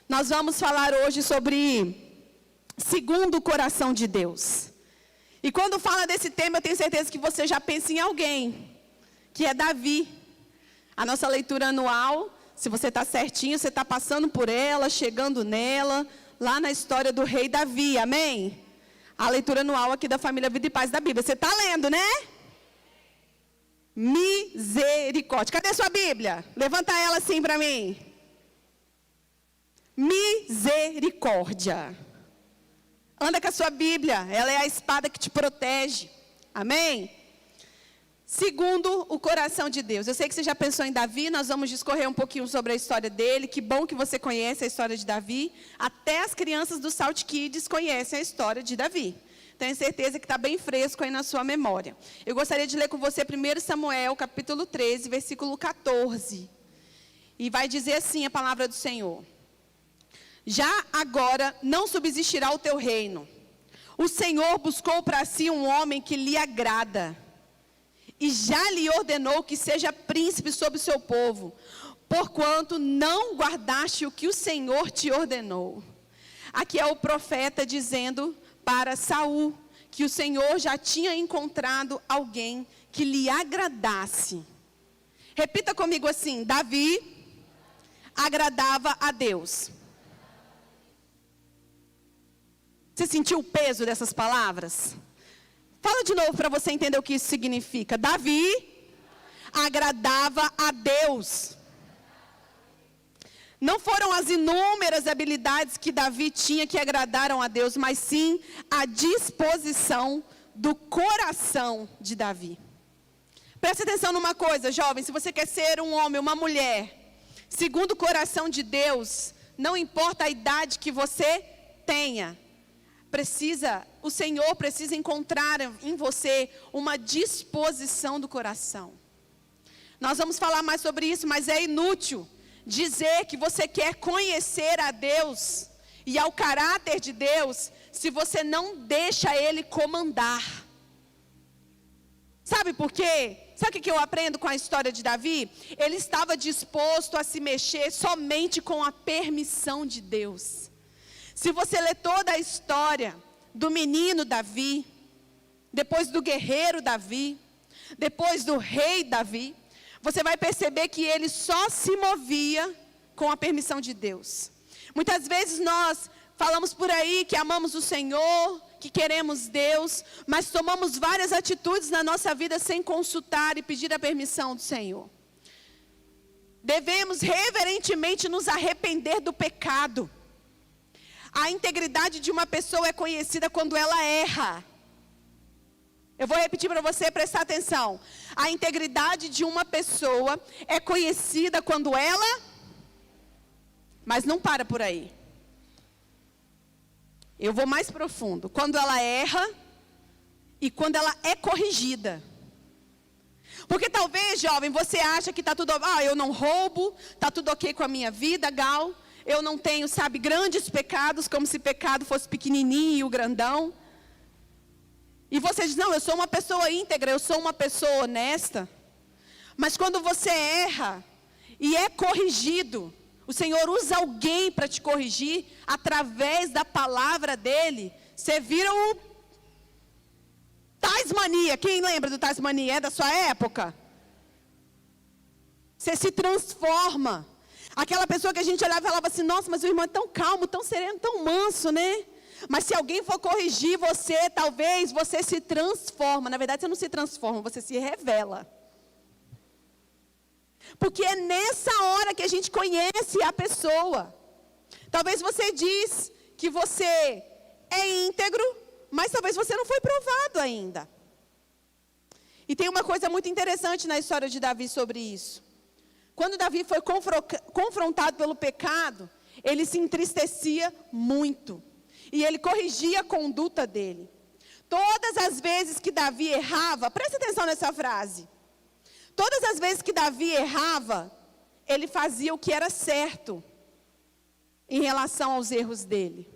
Nós vamos falar hoje sobre segundo o coração de Deus. E quando fala desse tema, eu tenho certeza que você já pensa em alguém, que é Davi. A nossa leitura anual, se você está certinho, você está passando por ela, chegando nela, lá na história do rei Davi, amém? A leitura anual aqui da família Vida e Paz da Bíblia. Você está lendo, né? Misericórdia. Cadê sua Bíblia? Levanta ela assim para mim. Misericórdia. Anda com a sua Bíblia, ela é a espada que te protege. Amém? Segundo o coração de Deus. Eu sei que você já pensou em Davi, nós vamos discorrer um pouquinho sobre a história dele. Que bom que você conhece a história de Davi. Até as crianças do Salt Kids conhecem a história de Davi. Tenho certeza que está bem fresco aí na sua memória. Eu gostaria de ler com você 1 Samuel, capítulo 13, versículo 14. E vai dizer assim a palavra do Senhor. Já agora não subsistirá o teu reino. O Senhor buscou para si um homem que lhe agrada. E já lhe ordenou que seja príncipe sobre o seu povo. Porquanto não guardaste o que o Senhor te ordenou. Aqui é o profeta dizendo para Saul que o Senhor já tinha encontrado alguém que lhe agradasse. Repita comigo assim: Davi agradava a Deus. Você sentiu o peso dessas palavras? Fala de novo para você entender o que isso significa. Davi agradava a Deus. Não foram as inúmeras habilidades que Davi tinha que agradaram a Deus, mas sim a disposição do coração de Davi. Preste atenção numa coisa, jovem. Se você quer ser um homem, uma mulher, segundo o coração de Deus, não importa a idade que você tenha, o Senhor precisa encontrar em você uma disposição do coração. Nós vamos falar mais sobre isso, mas é inútil dizer que você quer conhecer a Deus e ao caráter de Deus, se você não deixa Ele comandar. Sabe por quê? Sabe o que eu aprendo com a história de Davi? Ele estava disposto a se mexer somente com a permissão de Deus. Se você ler toda a história do menino Davi, depois do guerreiro Davi, depois do rei Davi, você vai perceber que ele só se movia com a permissão de Deus. Muitas vezes nós falamos por aí que amamos o Senhor, que queremos Deus, mas tomamos várias atitudes na nossa vida sem consultar e pedir a permissão do Senhor. Devemos reverentemente nos arrepender do pecado. A integridade de uma pessoa é conhecida quando ela erra. Eu vou repetir para você prestar atenção. A integridade de uma pessoa é conhecida quando ela... Mas não para por aí. Eu vou mais profundo. Quando ela erra e quando ela é corrigida. Porque talvez, jovem, você acha que está tudo... eu não roubo, está tudo ok com a minha vida, gal. Eu não tenho, grandes pecados, como se pecado fosse pequenininho e o grandão. E você diz, não, eu sou uma pessoa íntegra, eu sou uma pessoa honesta. Mas quando você erra e é corrigido, o Senhor usa alguém para te corrigir, através da palavra dele, você vira o Tasmania. Quem lembra do Tasmania? É da sua época? Você se transforma. Aquela pessoa que a gente olhava e falava assim, nossa, mas o irmão é tão calmo, tão sereno, tão manso, né? Mas se alguém for corrigir você, talvez você se transforma. Na verdade, você não se transforma, você se revela. Porque é nessa hora que a gente conhece a pessoa. Talvez você diz que você é íntegro, mas talvez você não foi provado ainda. E tem uma coisa muito interessante na história de Davi sobre isso. Quando Davi foi confrontado pelo pecado, ele se entristecia muito. E ele corrigia a conduta dele. Todas as vezes que Davi errava, presta atenção nessa frase. Todas as vezes que Davi errava, ele fazia o que era certo em relação aos erros dele.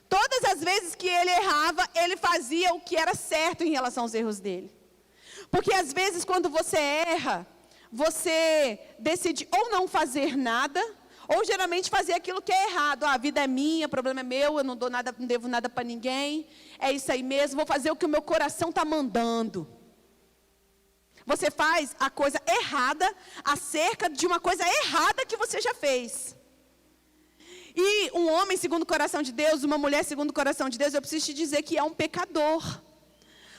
Todas as vezes que ele errava, ele fazia o que era certo em relação aos erros dele. Porque às vezes quando você erra, você decide ou não fazer nada, ou geralmente fazer aquilo que é errado. A vida é minha, o problema é meu, eu não dou nada, não devo nada para ninguém. É isso aí mesmo, vou fazer o que o meu coração está mandando. Você faz a coisa errada acerca de uma coisa errada que você já fez. E um homem segundo o coração de Deus, uma mulher segundo o coração de Deus, eu preciso te dizer que é um pecador.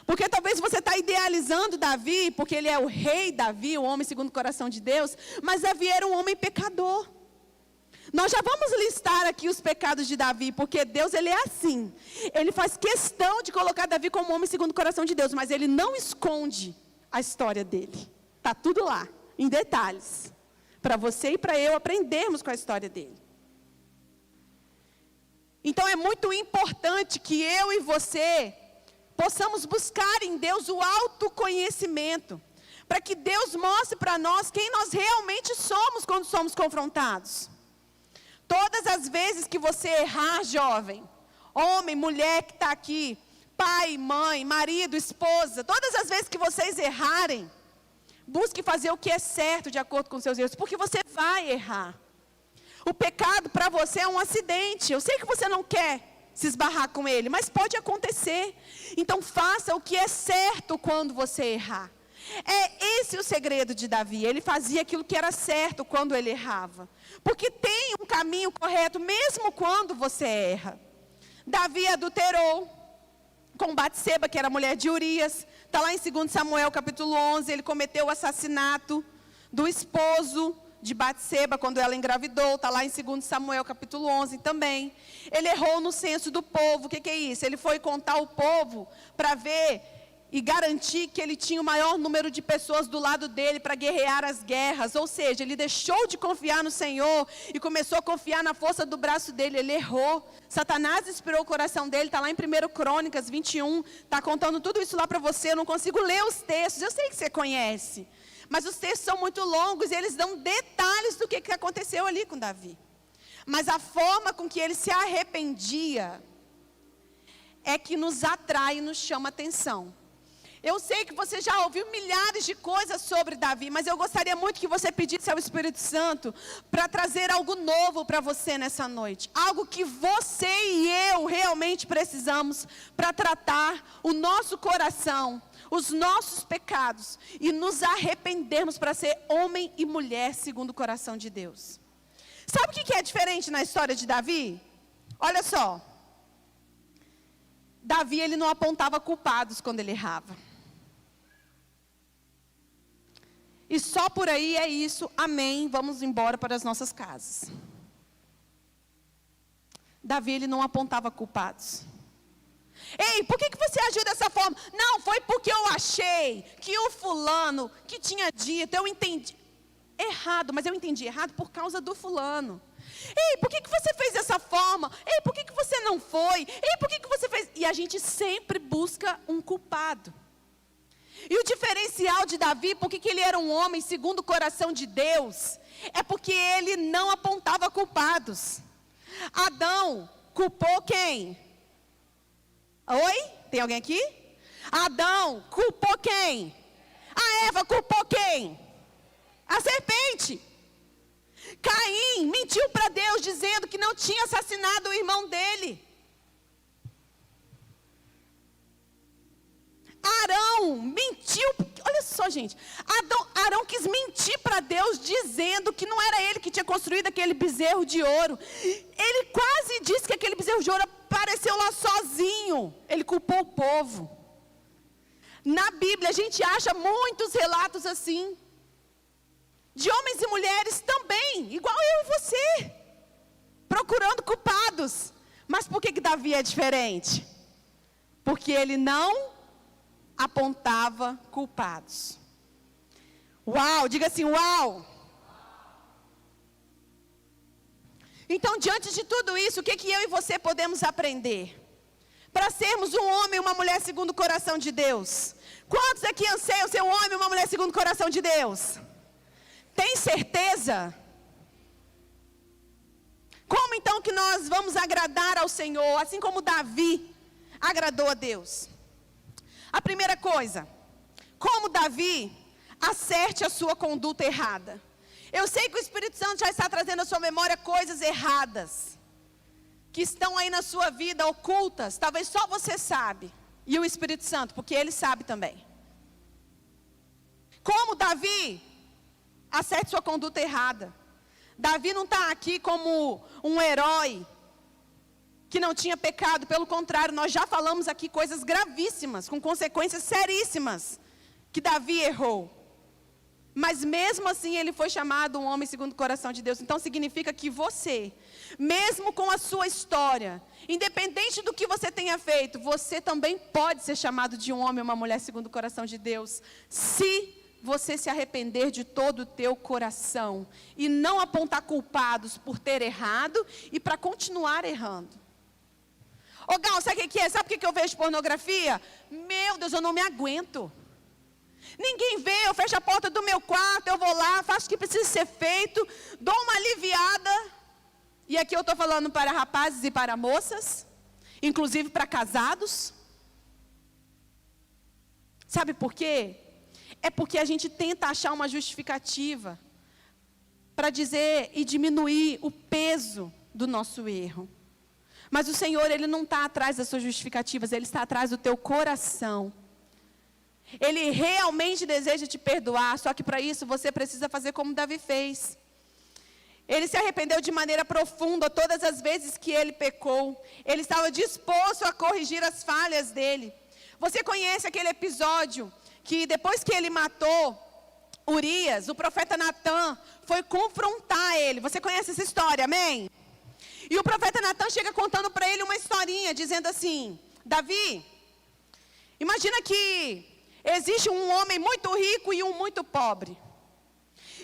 Porque talvez você está idealizando Davi, porque ele é o rei Davi, o homem segundo o coração de Deus, mas Davi era um homem pecador. Nós já vamos listar aqui os pecados de Davi, porque Deus ele é assim. Ele faz questão de colocar Davi como homem segundo o coração de Deus, mas ele não esconde a história dele. Está tudo lá, em detalhes, para você e para eu aprendermos com a história dele. Então é muito importante que eu e você possamos buscar em Deus o autoconhecimento, para que Deus mostre para nós quem nós realmente somos quando somos confrontados. Todas as vezes que você errar, jovem, homem, mulher que está aqui, pai, mãe, marido, esposa, todas as vezes que vocês errarem, busque fazer o que é certo de acordo com seus erros, porque você vai errar. O pecado para você é um acidente. Eu sei que você não quer se esbarrar com ele, mas pode acontecer. Então faça o que é certo quando você errar. É esse o segredo de Davi. Ele fazia aquilo que era certo quando ele errava. Porque tem um caminho correto mesmo quando você erra. Davi adulterou com Batseba, que era a mulher de Urias. Está lá em 2 Samuel capítulo 11. Ele cometeu o assassinato do esposo de Batseba, quando ela engravidou, está lá em 2 Samuel capítulo 11 também. Ele errou no censo do povo. O que é isso? Ele foi contar o povo para ver e garantir que ele tinha o maior número de pessoas do lado dele para guerrear as guerras. Ou seja, ele deixou de confiar no Senhor e começou a confiar na força do braço dele. Ele errou. Satanás inspirou o coração dele, está lá em 1 Crônicas 21, está contando tudo isso lá para você. Eu não consigo ler os textos, eu sei que você conhece. Mas os textos são muito longos e eles dão detalhes do que aconteceu ali com Davi. Mas a forma com que ele se arrependia é que nos atrai e nos chama atenção. Eu sei que você já ouviu milhares de coisas sobre Davi, mas eu gostaria muito que você pedisse ao Espírito Santo para trazer algo novo para você nessa noite. Algo que você e eu realmente precisamos para tratar o nosso coração, os nossos pecados e nos arrependermos para ser homem e mulher segundo o coração de Deus. Sabe o que é diferente na história de Davi? Olha só. Davi, ele não apontava culpados quando ele errava. E só por aí é isso, amém, vamos embora para as nossas casas. Davi, ele não apontava culpados. Ei, por que você agiu dessa forma? Não, foi porque eu achei que o fulano que tinha dito, eu entendi errado, mas eu entendi errado por causa do fulano. Ei, por que você fez dessa forma? Ei, por que você não foi? Ei, por que você fez? E a gente sempre busca um culpado. E o diferencial de Davi, porque que ele era um homem segundo o coração de Deus, é porque ele não apontava culpados. Adão culpou quem? Oi? Tem alguém aqui? Adão culpou quem? A Eva culpou quem? A serpente. Caim mentiu para Deus dizendo que não tinha assassinado o irmão dele. Arão mentiu, olha só gente, Arão quis mentir para Deus dizendo que não era ele que tinha construído aquele bezerro de ouro. Ele quase disse que aquele bezerro de ouro apareceu lá sozinho. Ele culpou o povo. Na Bíblia a gente acha muitos relatos assim, de homens e mulheres também, igual eu e você, procurando culpados. Mas por que Davi é diferente? Porque ele não apontava culpados. Uau, diga assim, uau. Então, diante de tudo isso, o que eu e você podemos aprender? Para sermos um homem e uma mulher segundo o coração de Deus. Quantos aqui anseiam ser um homem e uma mulher segundo o coração de Deus? Tem certeza? Como então que nós vamos agradar ao Senhor, assim como Davi agradou a Deus? A primeira coisa, como Davi acerte a sua conduta errada. Eu sei que o Espírito Santo já está trazendo à sua memória coisas erradas, que estão aí na sua vida ocultas, talvez só você sabe, e o Espírito Santo, porque ele sabe também. Como Davi acerte sua conduta errada. Davi não está aqui como um herói que não tinha pecado, pelo contrário, nós já falamos aqui coisas gravíssimas, com consequências seríssimas, que Davi errou. Mas mesmo assim ele foi chamado um homem segundo o coração de Deus. Então significa que você, mesmo com a sua história, independente do que você tenha feito, você também pode ser chamado de um homem ou uma mulher segundo o coração de Deus, se você se arrepender de todo o teu coração e não apontar culpados por ter errado e para continuar errando. Ô Gal, sabe o que é? Sabe por que eu vejo pornografia? Meu Deus, eu não me aguento. Ninguém vê, eu fecho a porta do meu quarto, eu vou lá, faço o que precisa ser feito, dou uma aliviada. E aqui eu estou falando para rapazes e para moças, inclusive para casados. Sabe por quê? É porque a gente tenta achar uma justificativa para dizer e diminuir o peso do nosso erro. Mas o Senhor, Ele não está atrás das suas justificativas, Ele está atrás do teu coração. Ele realmente deseja te perdoar, só que para isso você precisa fazer como Davi fez. Ele se arrependeu de maneira profunda todas as vezes que ele pecou. Ele estava disposto a corrigir as falhas dele. Você conhece aquele episódio que depois que ele matou Urias, o profeta Natã foi confrontar ele. Você conhece essa história, amém? E o profeta Natã chega contando para ele uma historinha, dizendo assim: Davi, imagina que existe um homem muito rico e um muito pobre.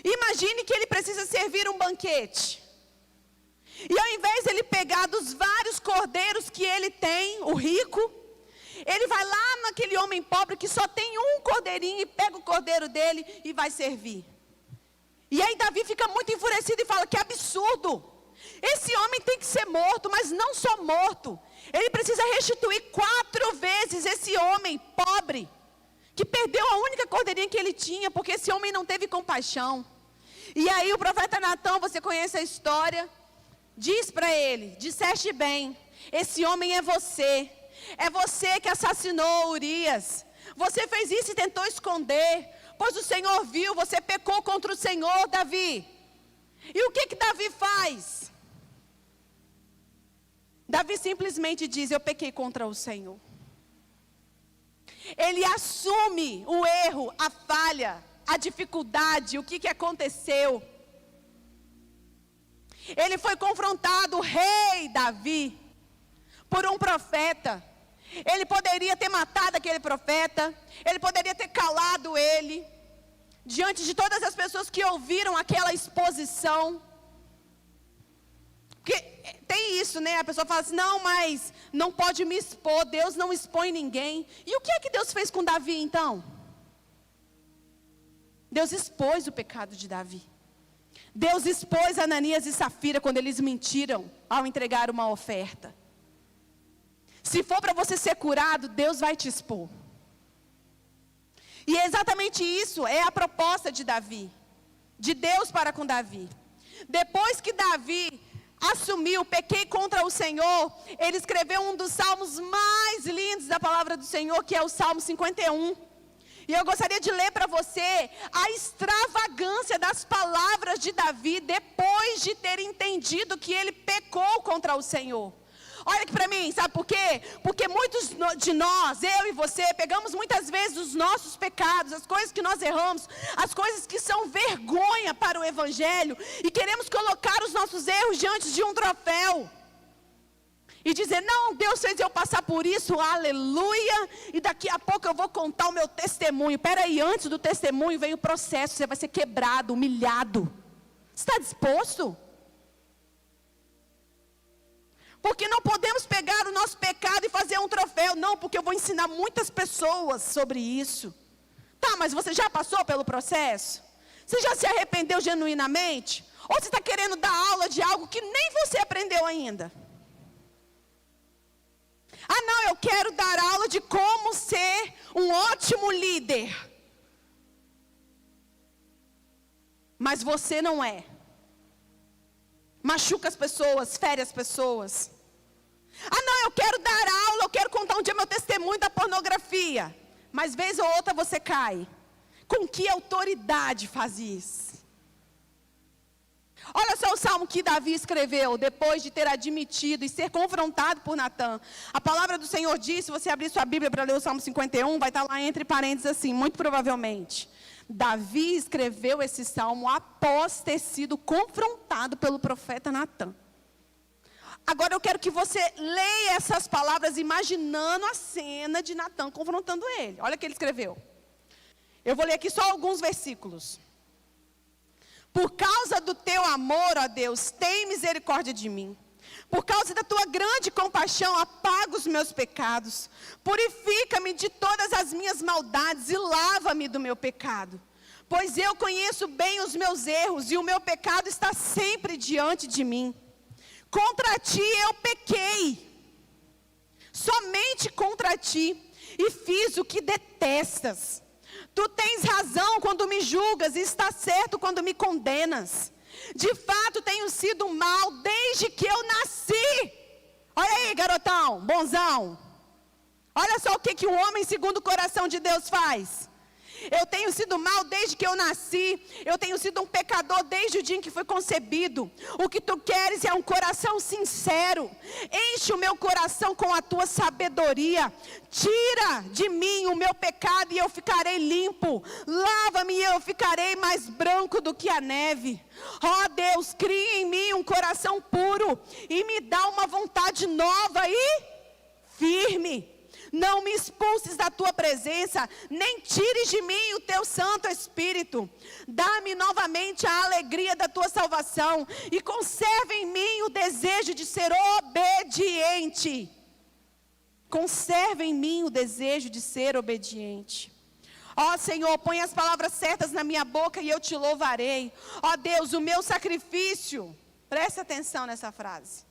Imagine que ele precisa servir um banquete. E ao invés de ele pegar dos vários cordeiros que ele tem, o rico, ele vai lá naquele homem pobre que só tem um cordeirinho e pega o cordeiro dele e vai servir. E aí Davi fica muito enfurecido e fala: que absurdo! Esse homem tem que ser morto, mas não só morto. Ele precisa restituir 4 vezes esse homem pobre, que perdeu a única cordeirinha que ele tinha, porque esse homem não teve compaixão. E aí o profeta Natã, você conhece a história, diz para ele: disseste bem, esse homem é você que assassinou Urias, você fez isso e tentou esconder, pois o Senhor viu, você pecou contra o Senhor, Davi. E o que Davi faz? Davi simplesmente diz: eu pequei contra o Senhor. Ele assume o erro, a falha, a dificuldade, o que aconteceu. Ele foi confrontado, o rei Davi, por um profeta. Ele poderia ter matado aquele profeta, ele poderia ter calado ele, diante de todas as pessoas que ouviram aquela exposição. Porque tem isso, né? A pessoa fala assim: não, mas não pode me expor, Deus não expõe ninguém. E o que é que Deus fez com Davi então? Deus expôs o pecado de Davi. Deus expôs Ananias e Safira quando eles mentiram ao entregar uma oferta. Se for para você ser curado, Deus vai te expor. E é exatamente isso, é a proposta de Davi, de Deus para com Davi. Depois que Davi assumiu, pequei contra o Senhor, ele escreveu um dos salmos mais lindos da palavra do Senhor, que é o Salmo 51. E eu gostaria de ler para você a extravagância das palavras de Davi, depois de ter entendido que ele pecou contra o Senhor. Olha aqui para mim, sabe por quê? Porque muitos de nós, eu e você, pegamos muitas vezes os nossos pecados, as coisas que nós erramos, as coisas que são vergonha para o Evangelho, e queremos colocar os nossos erros diante de um troféu. E dizer: não, Deus fez eu passar por isso, aleluia, e daqui a pouco eu vou contar o meu testemunho. Peraí, antes do testemunho vem o processo, você vai ser quebrado, humilhado. Você está disposto? Porque não podemos pegar o nosso pecado e fazer um troféu. Não, porque eu vou ensinar muitas pessoas sobre isso. Tá, mas você já passou pelo processo? Você já se arrependeu genuinamente? Ou você está querendo dar aula de algo que nem você aprendeu ainda? Ah não, eu quero dar aula de como ser um ótimo líder. mas você não é. Machuca as pessoas, fere as pessoas. Ah não, eu quero dar aula, eu quero contar um dia meu testemunho da pornografia. Mas vez ou outra você cai. Com que autoridade faz isso? Olha só o salmo que Davi escreveu, depois de ter admitido e ser confrontado por Natã. A palavra do Senhor diz, se você abrir sua Bíblia para ler o Salmo 51, vai estar lá entre parênteses assim, muito provavelmente. Davi escreveu esse salmo após ter sido confrontado pelo profeta Natã. Agora eu quero que você leia essas palavras imaginando a cena de Natã confrontando ele. Olha o que ele escreveu. Eu vou ler aqui só alguns versículos. Por causa do teu amor, ó Deus, tem misericórdia de mim. Por causa da tua grande compaixão, apaga os meus pecados. Purifica-me de todas as minhas maldades e lava-me do meu pecado. Pois eu conheço bem os meus erros e o meu pecado está sempre diante de mim. Contra ti eu pequei, somente contra ti, e fiz o que detestas. Tu tens razão quando me julgas e está certo quando me condenas. De fato tenho sido mal desde que eu nasci. Olha aí, garotão, bonzão. Olha só o que o homem segundo o coração de Deus faz. Eu tenho sido mal desde que eu nasci. Eu tenho sido um pecador desde o dia em que fui concebido. O que tu queres é um coração sincero. Enche o meu coração com a tua sabedoria. Tira de mim o meu pecado e eu ficarei limpo. Lava-me e eu ficarei mais branco do que a neve. Ó Deus, cria em mim um coração puro e me dá uma vontade nova e firme. Não me expulses da tua presença, nem tires de mim o teu Santo Espírito. Dá-me novamente a alegria da tua salvação e conserva em mim o desejo de ser obediente. Conserva em mim o desejo de ser obediente. Ó Senhor, põe as palavras certas na minha boca e eu te louvarei. Ó Deus, o meu sacrifício, presta atenção nessa frase.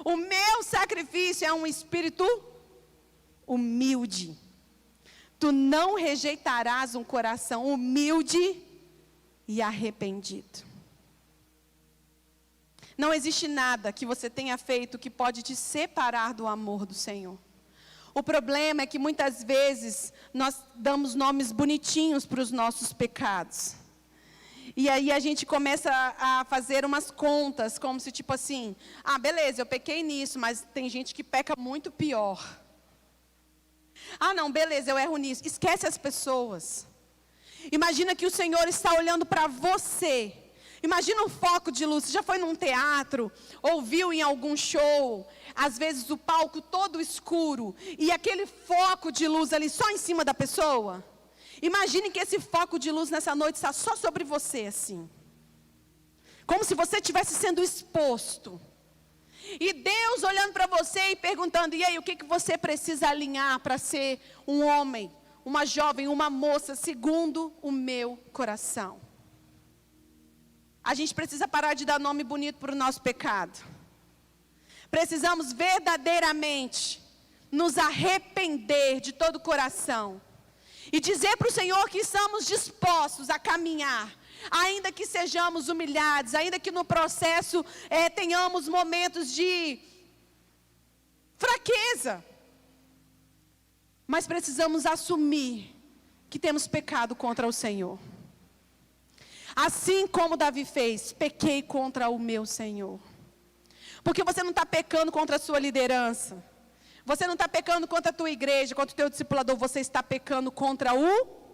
O meu sacrifício é um espírito humilde. Tu não rejeitarás um coração humilde e arrependido. Não existe nada que você tenha feito que pode te separar do amor do Senhor. O problema é que muitas vezes nós damos nomes bonitinhos para os nossos pecados. E aí a gente começa a fazer umas contas, como se tipo assim, ah, beleza, eu pequei nisso, mas tem gente que peca muito pior. Ah não, beleza, eu erro nisso. Esquece as pessoas. Imagina que o Senhor está olhando para você. Imagina um foco de luz. Você já foi num teatro, ouviu em algum show, às vezes o palco todo escuro, e aquele foco de luz ali só em cima da pessoa? Imagine que esse foco de luz nessa noite está só sobre você assim. Como se você estivesse sendo exposto. E Deus olhando para você e perguntando, e aí, o que você precisa alinhar para ser um homem, uma jovem, uma moça, segundo o meu coração? A gente precisa parar de dar nome bonito para o nosso pecado. Precisamos verdadeiramente nos arrepender de todo o coração. E dizer para o Senhor que estamos dispostos a caminhar. Ainda que sejamos humilhados, ainda que no processo tenhamos momentos de fraqueza. Mas precisamos assumir que temos pecado contra o Senhor. Assim como Davi fez, pequei contra o meu Senhor. Porque você não está pecando contra a sua liderança. Você não está pecando contra a tua igreja, contra o teu discipulador. Você está pecando contra o...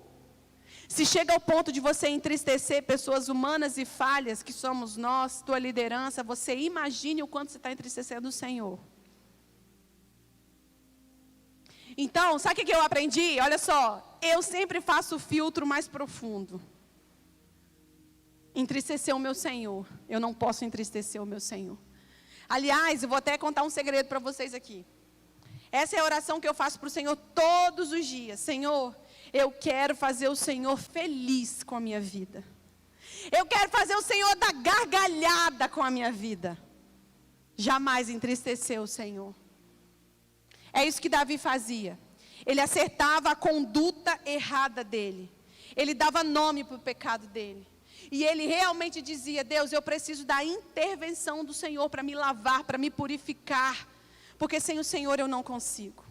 Se chega ao ponto de você entristecer pessoas humanas e falhas, que somos nós, tua liderança, você imagine o quanto você está entristecendo o Senhor. Então, sabe o que eu aprendi? Olha só, eu sempre faço o filtro mais profundo. Entristecer o meu Senhor. Eu não posso entristecer o meu Senhor. Aliás, eu vou até contar um segredo para vocês aqui. Essa é a oração que eu faço para o Senhor todos os dias. Senhor, eu quero fazer o Senhor feliz com a minha vida. Eu quero fazer o Senhor dar gargalhada com a minha vida. Jamais entristecer o Senhor. É isso que Davi fazia. Ele acertava a conduta errada dele. Ele dava nome para o pecado dele. E ele realmente dizia: Deus, eu preciso da intervenção do Senhor para me lavar, para me purificar, porque sem o Senhor eu não consigo.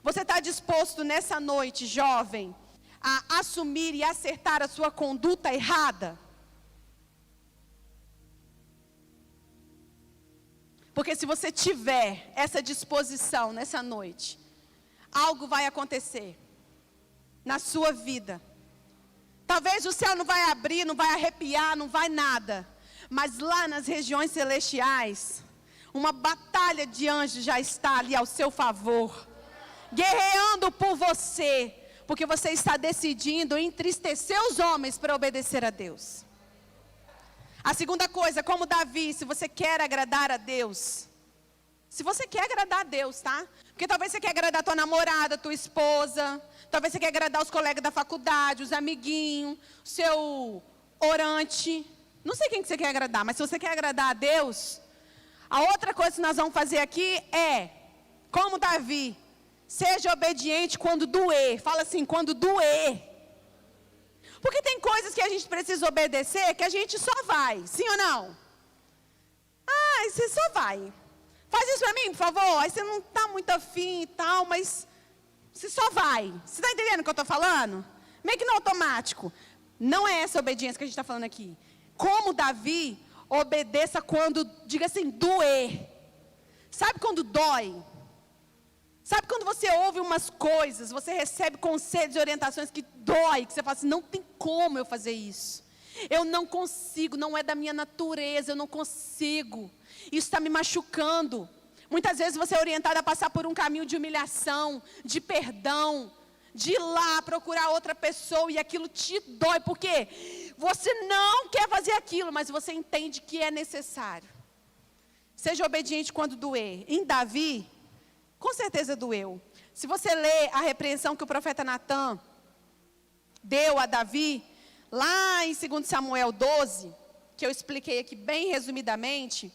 Você está disposto nessa noite, jovem, a assumir e acertar a sua conduta errada? Porque se você tiver essa disposição nessa noite, algo vai acontecer na sua vida. Talvez o céu não vai abrir, não vai arrepiar, não vai nada. Mas lá nas regiões celestiais, uma batalha de anjos já está ali ao seu favor, guerreando por você, porque você está decidindo entristecer os homens para obedecer a Deus. A segunda coisa, como Davi, se você quer agradar a Deus, se você quer agradar a Deus, tá? Porque talvez você quer agradar a tua namorada, tua esposa, talvez você quer agradar os colegas da faculdade, os amiguinhos, o seu orante. Não sei quem que você quer agradar, mas se você quer agradar a Deus, a outra coisa que nós vamos fazer aqui é, como Davi, seja obediente quando doer. Fala assim, quando doer. Porque tem coisas que a gente precisa obedecer que a gente só vai, sim ou não? Ah, você só vai. Faz isso pra mim, por favor. Aí você não está muito afim e tal, mas você só vai. Você está entendendo o que eu estou falando? Meio que no automático. Não é essa obediência que a gente está falando aqui. Como Davi, obedeça quando, diga assim, doer. Sabe quando dói? Sabe quando você ouve umas coisas, você recebe conselhos e orientações que dói, que você fala assim, não tem como eu fazer isso. Eu não consigo, não é da minha natureza, eu não consigo. Isso está me machucando. Muitas vezes você é orientado a passar por um caminho de humilhação, de perdão, de ir lá procurar outra pessoa e aquilo te dói. Por quê? Você não quer fazer aquilo, mas você entende que é necessário. Seja obediente quando doer. Em Davi, com certeza doeu. Se você ler a repreensão que o profeta Natan deu a Davi, lá em 2 Samuel 12, que eu expliquei aqui bem resumidamente,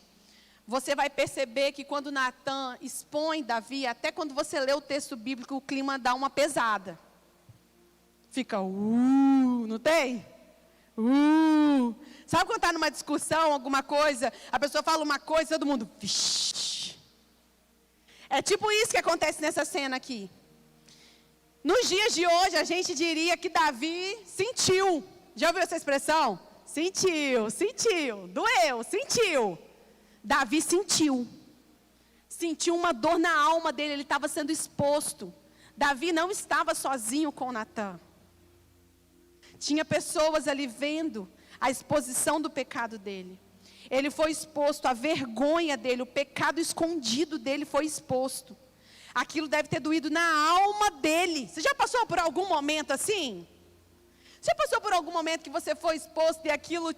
você vai perceber que quando Natan expõe Davi, até quando você lê o texto bíblico, o clima dá uma pesada. Fica, não tem? Sabe quando está numa discussão, alguma coisa, a pessoa fala uma coisa, todo mundo, vixi. É tipo isso que acontece nessa cena aqui. Nos dias de hoje, a gente diria que Davi sentiu. Já ouviu essa expressão? Sentiu, doeu, sentiu. Davi sentiu. Sentiu uma dor na alma dele, ele estava sendo exposto. Davi não estava sozinho com Natan. Tinha pessoas ali vendo a exposição do pecado dele. Ele foi exposto, a vergonha dele, o pecado escondido dele foi exposto. Aquilo deve ter doído na alma dele. Você já passou por algum momento assim? Você passou por algum momento que você foi exposto e aquilo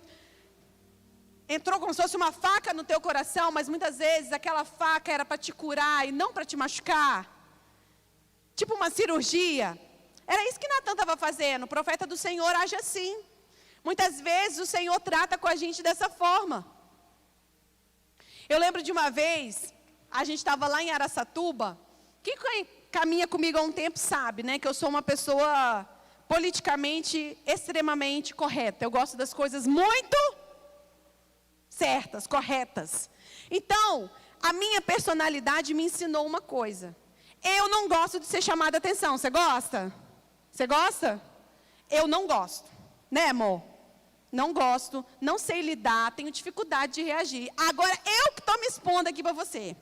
entrou como se fosse uma faca no teu coração, mas muitas vezes aquela faca era para te curar e não para te machucar? Tipo uma cirurgia. Era isso que Natan estava fazendo. O profeta do Senhor age assim. Muitas vezes o Senhor trata com a gente dessa forma. Eu lembro de uma vez, a gente estava lá em Araçatuba. Quem caminha comigo há um tempo sabe, né? Que eu sou uma pessoa politicamente extremamente correta. Eu gosto das coisas muito certas, corretas. Então, a minha personalidade me ensinou uma coisa. Eu não gosto de ser chamada a atenção. Você gosta? Você gosta? Eu não gosto. Né, amor? Não gosto, não sei lidar, tenho dificuldade de reagir. Agora, eu que estou me expondo aqui para você.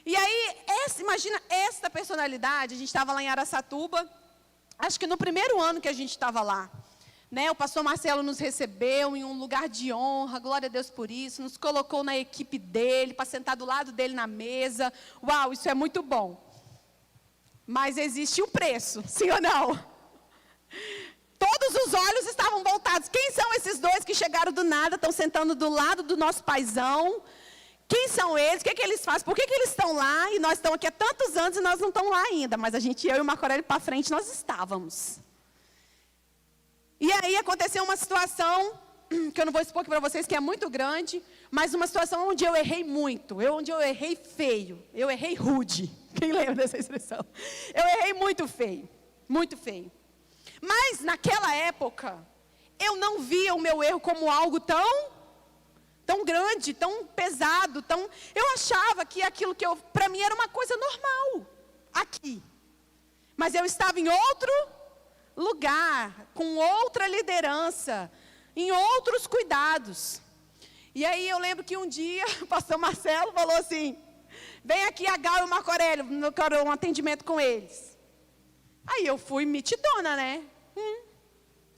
E aí, imagina essa personalidade. A gente estava lá em Araçatuba, acho que no primeiro ano que a gente estava lá. Né, o pastor Marcelo nos recebeu em um lugar de honra, glória a Deus por isso. Nos colocou na equipe dele, para sentar do lado dele na mesa. Uau, isso é muito bom. Mas existe um preço, sim ou não? Todos os olhos estavam voltados. Quem são esses dois que chegaram do nada, estão sentando do lado do nosso paizão? Quem são eles? O que é que eles fazem? Por que eles estão lá? E nós estamos aqui há tantos anos e nós não estamos lá ainda. Mas eu e o Marco Aurélio para frente, nós estávamos. E aí aconteceu uma situação, que eu não vou expor aqui para vocês, que é muito grande, mas uma situação onde eu errei muito, onde eu errei feio, eu errei rude. Quem lembra dessa expressão? Eu errei muito feio, muito feio. Mas naquela época, eu não via o meu erro como algo tão grande, tão pesado, eu achava que aquilo que para mim era uma coisa normal, aqui. Mas eu estava em outro lugar, com outra liderança, em outros cuidados. E aí eu lembro que um dia o pastor Marcelo falou assim, vem aqui a Gal e o Marco Aurélio, eu quero um atendimento com eles. Aí eu fui mitidona, né?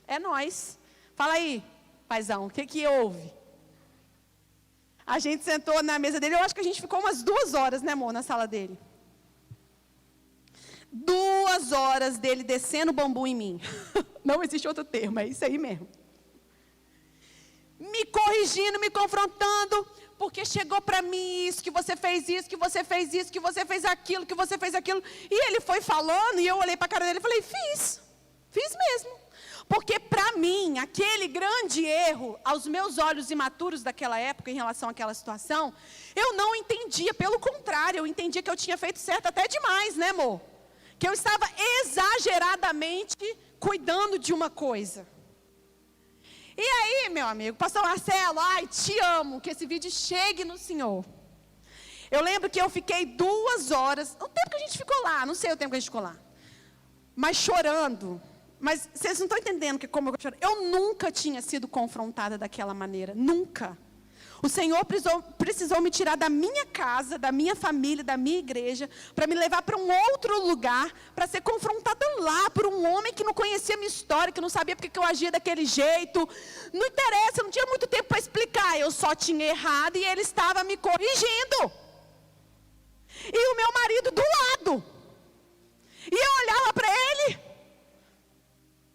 É nóis. Fala aí, paizão, o que houve? A gente sentou na mesa dele, eu acho que a gente ficou umas 2 horas, né, amor, na sala dele. 2 horas dele descendo bambu em mim. Não existe outro termo, é isso aí mesmo. Me corrigindo, me confrontando, porque chegou para mim isso, que você fez isso, que você fez isso, que você fez aquilo, que você fez aquilo. E ele foi falando, e eu olhei para a cara dele e falei, fiz mesmo. Porque para mim, aquele grande erro, aos meus olhos imaturos daquela época, em relação àquela situação, eu não entendia, pelo contrário, eu entendia que eu tinha feito certo até demais, né, amor? Que eu estava exageradamente cuidando de uma coisa. E aí, meu amigo, pastor Marcelo, ai, te amo, que esse vídeo chegue no Senhor. Eu lembro que eu fiquei 2 horas, o tempo que a gente ficou lá, não sei o tempo que a gente ficou lá, mas chorando. Mas vocês não estão entendendo como eu chorei. Eu nunca tinha sido confrontada daquela maneira, nunca. O Senhor precisou me tirar da minha casa, da minha família, da minha igreja, para me levar para um outro lugar, para ser confrontada lá por um homem que não conhecia a minha história, que não sabia porque que eu agia daquele jeito. Não interessa, eu não tinha muito tempo para explicar, eu só tinha errado e ele estava me corrigindo. E o meu marido do lado. E eu olhava para ele,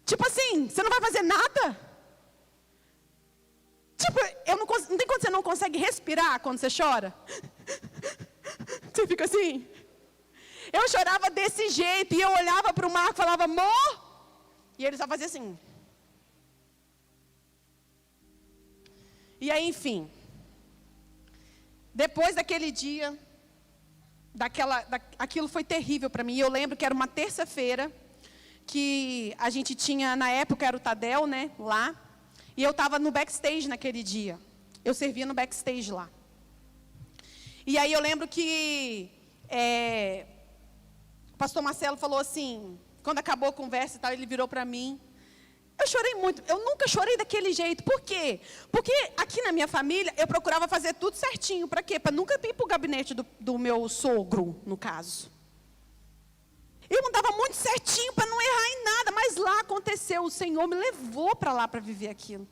tipo assim, você não vai fazer nada? Tipo, não tem quando você não consegue respirar quando você chora? Você fica assim. Eu chorava desse jeito, e eu olhava para o Marco e falava, amor? E ele só fazia assim. E aí, enfim. Depois daquele dia, aquilo foi terrível para mim. E eu lembro que era uma terça-feira, que a gente tinha, na época era o Tadel, né, lá. E eu estava no backstage naquele dia. Eu servia no backstage lá. E aí eu lembro que o pastor Marcelo falou assim, quando acabou a conversa e tal, ele virou para mim. Eu chorei muito, eu nunca chorei daquele jeito. Por quê? Porque aqui na minha família, eu procurava fazer tudo certinho. Para quê? Para nunca ir para o gabinete do meu sogro, no caso. Eu andava muito certinho para não errar em nada, mas lá aconteceu, o Senhor me levou para lá para viver aquilo.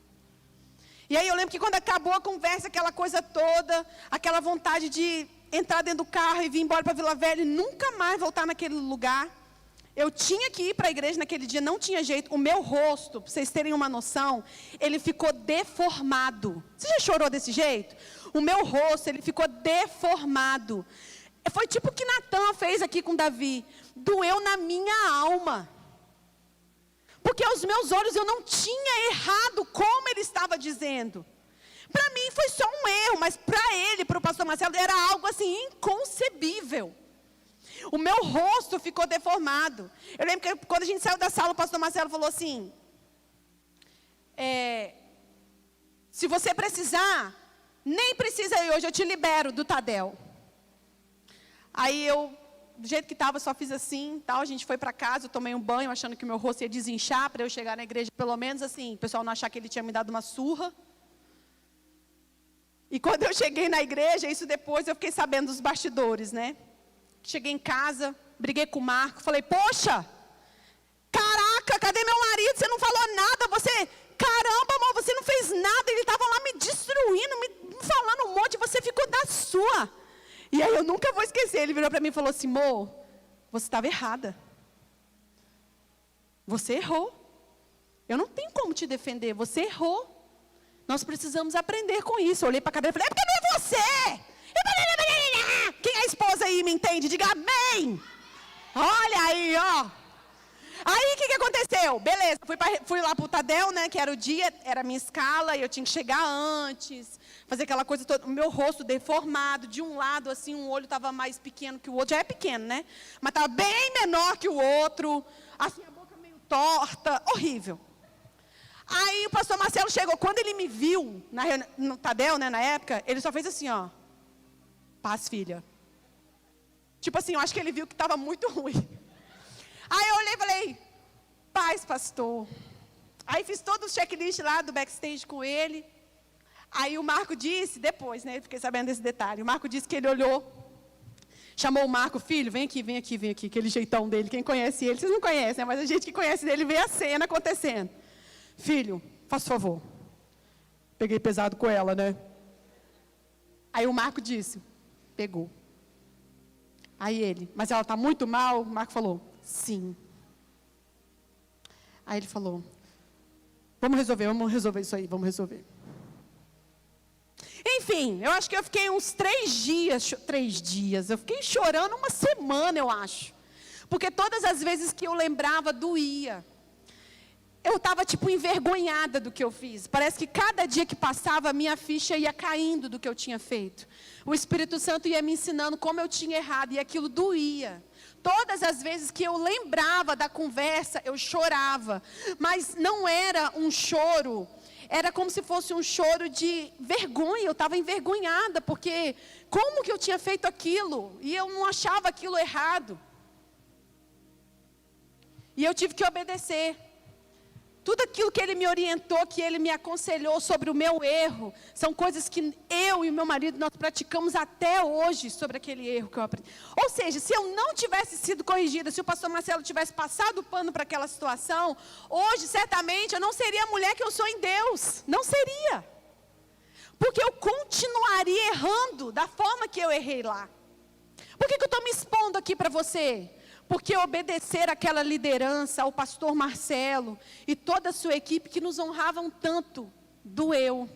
E aí eu lembro que quando acabou a conversa, aquela coisa toda, aquela vontade de entrar dentro do carro e vir embora para Vila Velha e nunca mais voltar naquele lugar. Eu tinha que ir para a igreja naquele dia, não tinha jeito. O meu rosto, para vocês terem uma noção, ele ficou deformado. Você já chorou desse jeito? O meu rosto, ele ficou deformado. Foi tipo o que Natan fez aqui com Davi. Doeu na minha alma. Porque aos meus olhos eu não tinha errado como ele estava dizendo. Para mim foi só um erro, mas para ele, para o pastor Marcelo, era algo assim inconcebível. O meu rosto ficou deformado. Eu lembro que quando a gente saiu da sala, o pastor Marcelo falou assim, se você precisar, nem precisa ir hoje, eu te libero do Tadel. Aí eu, do jeito que estava, só fiz assim, tal, a gente foi para casa, eu tomei um banho, achando que o meu rosto ia desinchar, para eu chegar na igreja, pelo menos assim, o pessoal não achar que ele tinha me dado uma surra. E quando eu cheguei na igreja, isso depois eu fiquei sabendo dos bastidores, né? Cheguei em casa, briguei com o Marco, falei, poxa, caraca, cadê meu marido? Você não falou nada, caramba, amor, você não fez nada, ele estava lá me destruindo, me falando um monte, você ficou da sua. E aí eu nunca vou esquecer, ele virou para mim e falou assim, amor, você estava errada. Você errou. Eu não tenho como te defender, você errou. Nós precisamos aprender com isso. Eu olhei para a cadeira e falei, porque não é você. Quem é a esposa aí, me entende? Diga amém. Olha aí, ó. Aí, o que aconteceu? Beleza, fui lá para o Tadel, né, que era o dia, era a minha escala, e eu tinha que chegar antes, fazer aquela coisa toda. O meu rosto deformado, de um lado, assim, um olho estava mais pequeno que o outro. Já é pequeno, né? Mas estava bem menor que o outro. Assim, a boca meio torta, horrível. Aí o pastor Marcelo chegou, quando ele me viu, no Tadel, né, na época, ele só fez assim, ó. Paz, filha. Tipo assim, eu acho que ele viu que estava muito ruim. Aí eu olhei e falei, paz, pastor. Aí fiz todo o checklist lá do backstage com ele. Aí o Marco disse, depois, né, fiquei sabendo desse detalhe. O Marco disse que ele olhou, chamou o Marco, filho, vem aqui, aquele jeitão dele. Quem conhece ele, vocês não conhecem, né, mas a gente que conhece dele vê a cena acontecendo. Filho, faça favor. Peguei pesado com ela, né? Aí o Marco disse, pegou. Aí ele, mas ela está muito mal? O Marco falou, sim. Aí ele falou, vamos resolver isso aí, vamos resolver. Enfim, eu acho que eu fiquei uns 3 dias, eu fiquei chorando uma semana, eu acho. Porque todas as vezes que eu lembrava, doía. Eu estava tipo envergonhada do que eu fiz. Parece que cada dia que passava, a minha ficha ia caindo do que eu tinha feito. O Espírito Santo ia me ensinando como eu tinha errado e aquilo doía. Todas as vezes que eu lembrava da conversa, eu chorava. Mas não era um choro, era como se fosse um choro de vergonha. Eu estava envergonhada, porque como que eu tinha feito aquilo? E eu não achava aquilo errado. E eu tive que obedecer. Tudo aquilo que ele me orientou, que ele me aconselhou sobre o meu erro, são coisas que eu e o meu marido, nós praticamos até hoje sobre aquele erro que eu aprendi. Ou seja, se eu não tivesse sido corrigida, se o pastor Marcelo tivesse passado o pano para aquela situação, hoje, certamente, eu não seria a mulher que eu sou em Deus. Não seria. Porque eu continuaria errando da forma que eu errei lá. Por que eu estou me expondo aqui para você? Porque obedecer àquela liderança, ao pastor Marcelo e toda a sua equipe que nos honravam tanto, doeu.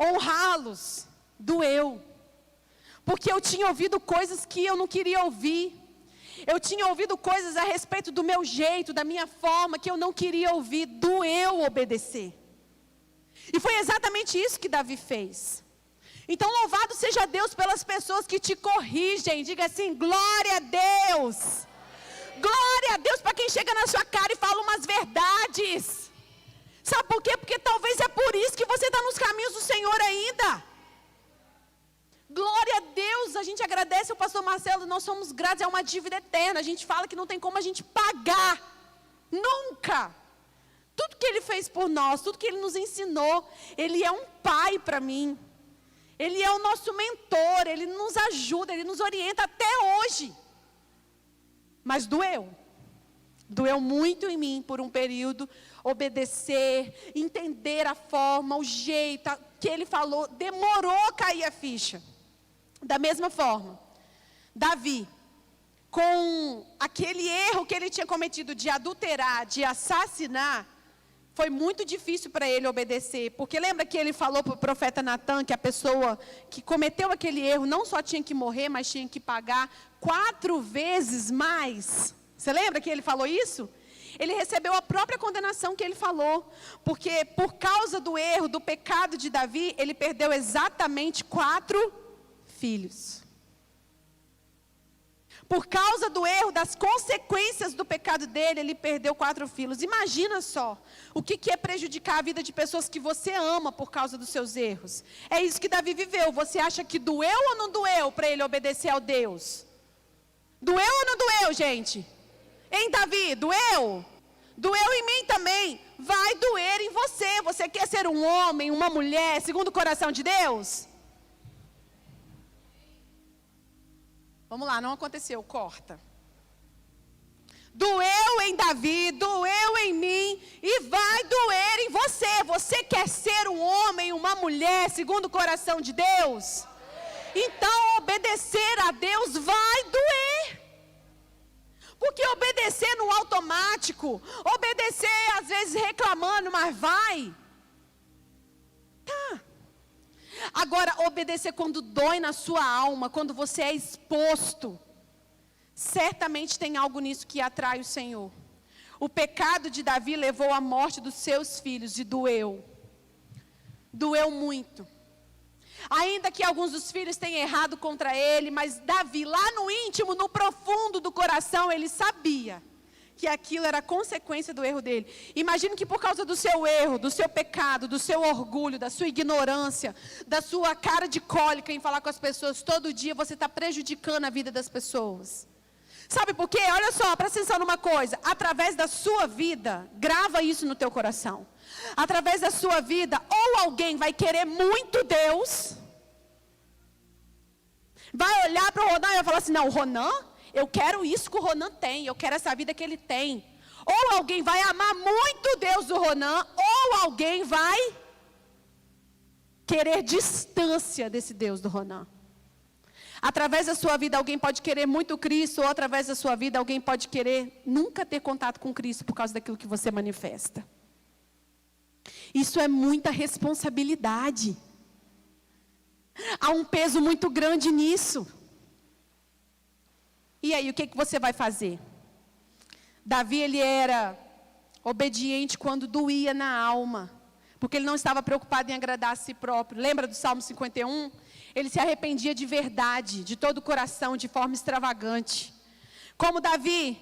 Honrá-los, doeu. Porque eu tinha ouvido coisas que eu não queria ouvir. Eu tinha ouvido coisas a respeito do meu jeito, da minha forma, que eu não queria ouvir. Doeu obedecer. E foi exatamente isso que Davi fez. Então, louvado seja Deus pelas pessoas que te corrigem. Diga assim, glória a Deus. Glória a Deus para quem chega na sua cara e fala umas verdades. Sabe por quê? Porque talvez é por isso que você está nos caminhos do Senhor ainda. Glória a Deus, a gente agradece ao pastor Marcelo, nós somos gratos, é uma dívida eterna. A gente fala que não tem como a gente pagar. Nunca. Tudo que ele fez por nós, tudo que ele nos ensinou, ele é um pai para mim. Ele é o nosso mentor, ele nos ajuda, ele nos orienta até hoje. Mas doeu. Doeu muito em mim por um período, obedecer, entender a forma, o jeito que ele falou, demorou a cair a ficha. Da mesma forma, Davi, com aquele erro que ele tinha cometido de adulterar, de assassinar, foi muito difícil para ele obedecer, porque lembra que ele falou para o profeta Natan que a pessoa que cometeu aquele erro não só tinha que morrer, mas tinha que pagar 4 vezes mais. Você lembra que ele falou isso? Ele recebeu a própria condenação que ele falou, porque por causa do erro, do pecado de Davi, ele perdeu exatamente 4 filhos. Por causa do erro, das consequências do pecado dele, ele perdeu 4 filhos. Imagina só, o que é prejudicar a vida de pessoas que você ama por causa dos seus erros. É isso que Davi viveu. Você acha que doeu ou não doeu para ele obedecer ao Deus? Doeu ou não doeu, gente? Hein, Davi, doeu? Doeu em mim também. Vai doer em você. Você quer ser um homem, uma mulher, segundo o coração de Deus? Vamos lá, não aconteceu, corta. Doeu em Davi, doeu em mim e vai doer em você. Você quer ser um homem, uma mulher, segundo o coração de Deus? Então, obedecer a Deus vai doer. Porque obedecer no automático, obedecer às vezes reclamando, mas vai. Tá. Agora, obedecer quando dói na sua alma, quando você é exposto, certamente tem algo nisso que atrai o Senhor. O pecado de Davi levou à morte dos seus filhos e doeu. Doeu muito. Ainda que alguns dos filhos tenham errado contra ele, mas Davi, lá no íntimo, no profundo do coração, ele sabia que aquilo era consequência do erro dele. Imagine que por causa do seu erro, do seu pecado, do seu orgulho, da sua ignorância, da sua cara de cólica em falar com as pessoas todo dia, você está prejudicando a vida das pessoas. Sabe por quê? Olha só, presta atenção numa coisa. Através da sua vida, grava isso no teu coração. Através da sua vida, ou alguém vai querer muito Deus, vai olhar para o Ronan e vai falar assim, não, o Ronan, eu quero isso que o Ronan tem, eu quero essa vida que ele tem. Ou alguém vai amar muito Deus do Ronan, ou alguém vai querer distância desse Deus do Ronan. Através da sua vida alguém pode querer muito Cristo, ou através da sua vida alguém pode querer nunca ter contato com Cristo por causa daquilo que você manifesta. Isso é muita responsabilidade. Há um peso muito grande nisso. E aí, o que você vai fazer? Davi, ele era obediente quando doía na alma, porque ele não estava preocupado em agradar a si próprio. Lembra do Salmo 51? Ele se arrependia de verdade, de todo o coração, de forma extravagante. Como Davi,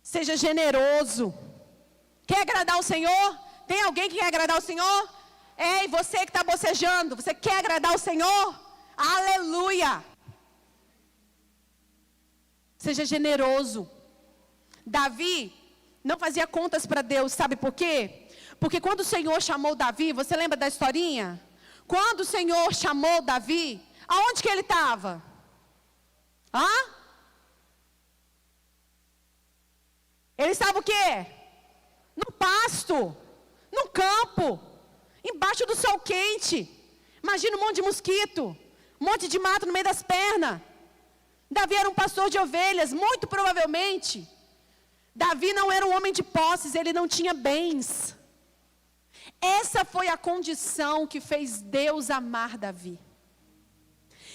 seja generoso. Quer agradar o Senhor? Tem alguém que quer agradar o Senhor? Ei, você que está bocejando, você quer agradar o Senhor? Aleluia! Seja generoso. Davi não fazia contas para Deus, sabe por quê? Porque quando o Senhor chamou Davi, você lembra da historinha? Quando o Senhor chamou Davi, aonde que ele estava? Ele estava o quê? No pasto, no campo, embaixo do sol quente. Imagina um monte de mosquito, um monte de mato no meio das pernas. Davi era um pastor de ovelhas, muito provavelmente. Davi não era um homem de posses, ele não tinha bens. Essa foi a condição que fez Deus amar Davi.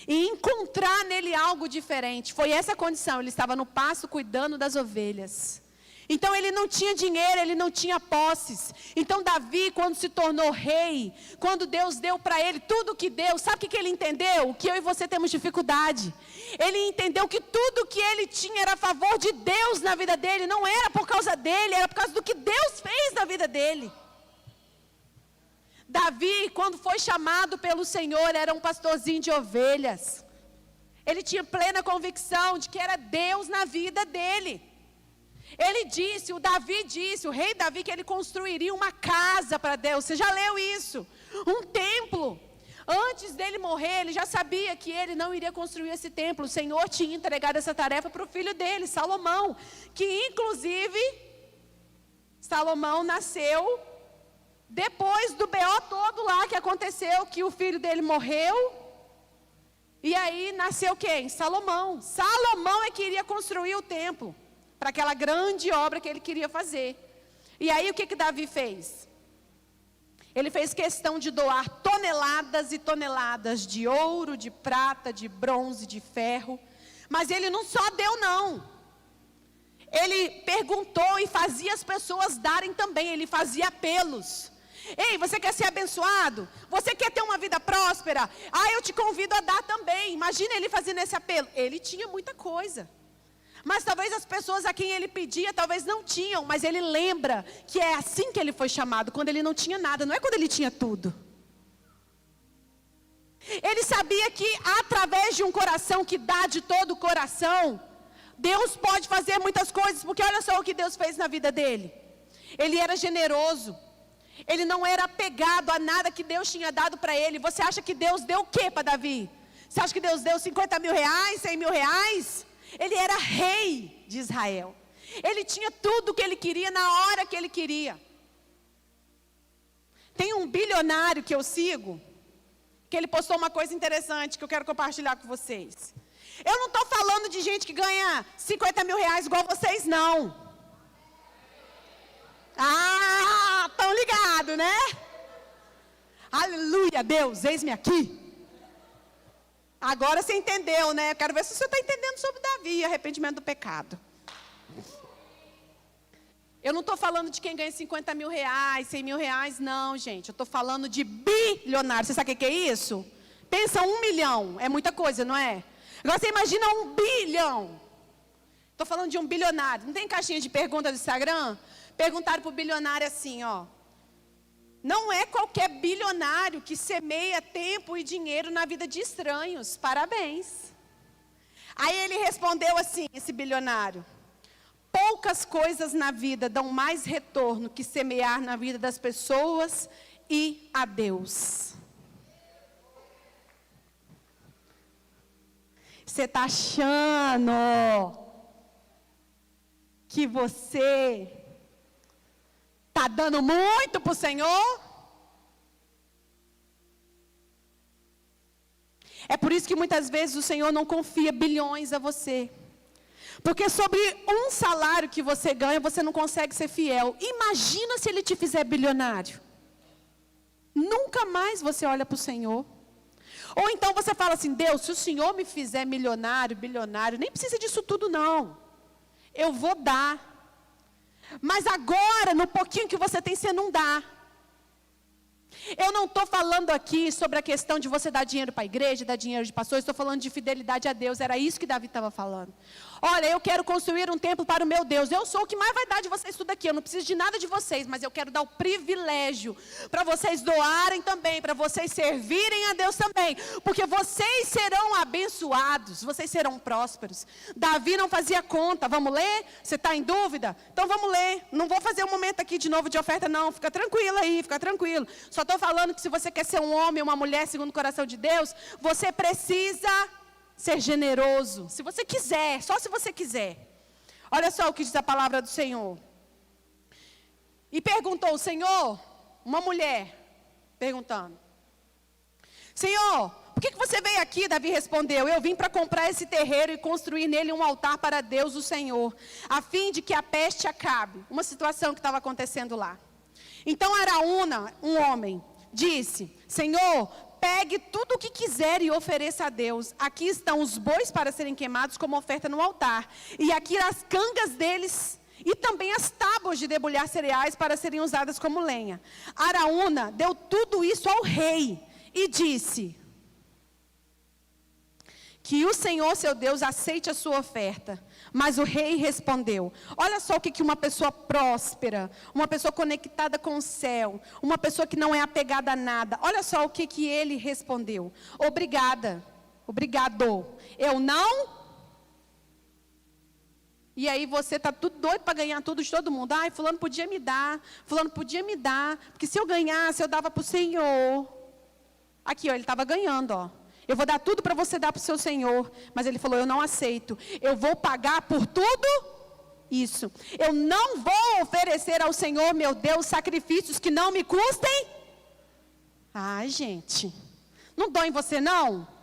E encontrar nele algo diferente. Foi essa a condição, ele estava no pasto cuidando das ovelhas. Então ele não tinha dinheiro, ele não tinha posses. Então Davi, quando se tornou rei, quando Deus deu para ele tudo que deu, sabe o que ele entendeu? O que eu e você temos dificuldade. Ele entendeu que tudo que ele tinha era a favor de Deus na vida dele, não era por causa dele, era por causa do que Deus fez na vida dele. Davi, quando foi chamado pelo Senhor, era um pastorzinho de ovelhas. Ele tinha plena convicção de que era Deus na vida dele. Ele disse, o Davi disse, o rei Davi, que ele construiria uma casa para Deus. Você já leu isso? Um templo. Antes dele morrer, ele já sabia que ele não iria construir esse templo. O Senhor tinha entregado essa tarefa para o filho dele, Salomão. Que inclusive, Salomão nasceu depois do BO todo lá que aconteceu, que o filho dele morreu. E aí nasceu quem? Salomão. Salomão é que iria construir o templo para aquela grande obra que ele queria fazer. E aí o que Davi fez? Ele fez questão de doar toneladas e toneladas de ouro, de prata, de bronze, de ferro. Mas ele não só deu não. Ele perguntou e fazia as pessoas darem também. Ele fazia apelos. Ei, você quer ser abençoado? Você quer ter uma vida próspera? Eu te convido a dar também. Imagina ele fazendo esse apelo. Ele tinha muita coisa. Mas talvez as pessoas a quem ele pedia, talvez não tinham. Mas ele lembra que é assim que ele foi chamado, quando ele não tinha nada, não é quando ele tinha tudo. Ele sabia que através de um coração que dá de todo o coração, Deus pode fazer muitas coisas. Porque olha só o que Deus fez na vida dele. Ele era generoso. Ele não era apegado a nada que Deus tinha dado para ele. Você acha que Deus deu o que para Davi? Você acha que Deus deu 50 mil reais, 100 mil reais? Ele era rei de Israel. Ele tinha tudo o que ele queria na hora que ele queria. Tem um bilionário que eu sigo, que ele postou uma coisa interessante que eu quero compartilhar com vocês. Eu não estou falando de gente que ganha 50 mil reais igual vocês, não. Estão ligados, né? Aleluia, Deus, eis-me aqui. Agora você entendeu, né? Eu quero ver se você está entendendo sobre Davi e arrependimento do pecado. Eu não estou falando de quem ganha 50 mil reais, 100 mil reais, não, gente. Eu estou falando de bilionário. Você sabe o que é isso? Pensa 1 milhão, é muita coisa, não é? Agora você imagina 1 bilhão. Estou falando de um bilionário. Não tem caixinha de perguntas do Instagram? Perguntaram para o bilionário assim, ó. Não é qualquer bilionário que semeia tempo e dinheiro na vida de estranhos. Parabéns. Aí ele respondeu assim, esse bilionário. Poucas coisas na vida dão mais retorno que semear na vida das pessoas e a Deus. Você está achando que você está dando muito para o Senhor? É por isso que muitas vezes o Senhor não confia bilhões a você. Porque sobre um salário que você ganha, você não consegue ser fiel. Imagina se Ele te fizer bilionário. Nunca mais você olha para o Senhor. Ou então você fala assim, Deus, se o Senhor me fizer milionário, bilionário, nem precisa disso tudo não. Eu vou dar. Mas agora, no pouquinho que você tem, você não dá. Eu não estou falando aqui sobre a questão de você dar dinheiro para a igreja, dar dinheiro de pastores, estou falando de fidelidade a Deus, era isso que Davi estava falando. Olha, eu quero construir um templo para o meu Deus, eu sou o que mais vai dar de vocês tudo aqui, eu não preciso de nada de vocês, mas eu quero dar o privilégio para vocês doarem também, para vocês servirem a Deus também, porque vocês serão abençoados, vocês serão prósperos. Davi não fazia conta, vamos ler? Você está em dúvida? Então vamos ler, não vou fazer um momento aqui de novo de oferta não, fica tranquilo aí, fica tranquilo. Só estou falando que se você quer ser um homem ou uma mulher segundo o coração de Deus, você precisa ser generoso. Se você quiser, só se você quiser. Olha só o que diz a palavra do Senhor. E perguntou o Senhor, uma mulher, perguntando. Senhor, por que você veio aqui? Davi respondeu, eu vim para comprar esse terreiro e construir nele um altar para Deus, o Senhor, a fim de que a peste acabe. Uma situação que estava acontecendo lá. Então Araúna, um homem, disse, Senhor, pegue tudo o que quiser e ofereça a Deus. Aqui estão os bois para serem queimados como oferta no altar. E aqui as cangas deles e também as tábuas de debulhar cereais para serem usadas como lenha. Araúna deu tudo isso ao rei e disse, que o Senhor, seu Deus, aceite a sua oferta. Mas o rei respondeu, olha só o que uma pessoa próspera, uma pessoa conectada com o céu, uma pessoa que não é apegada a nada, olha só o que ele respondeu. Obrigada, obrigado, eu não... E aí você está tudo doido para ganhar tudo de todo mundo. Ai, fulano podia me dar, porque se eu ganhasse, eu dava para o Senhor. Aqui, ó, ele estava ganhando, ó. Eu vou dar tudo para você dar para o seu Senhor. Mas ele falou, eu não aceito. Eu vou pagar por tudo isso. Eu não vou oferecer ao Senhor, meu Deus, sacrifícios que não me custem. Ai, gente. Não dói em você, não?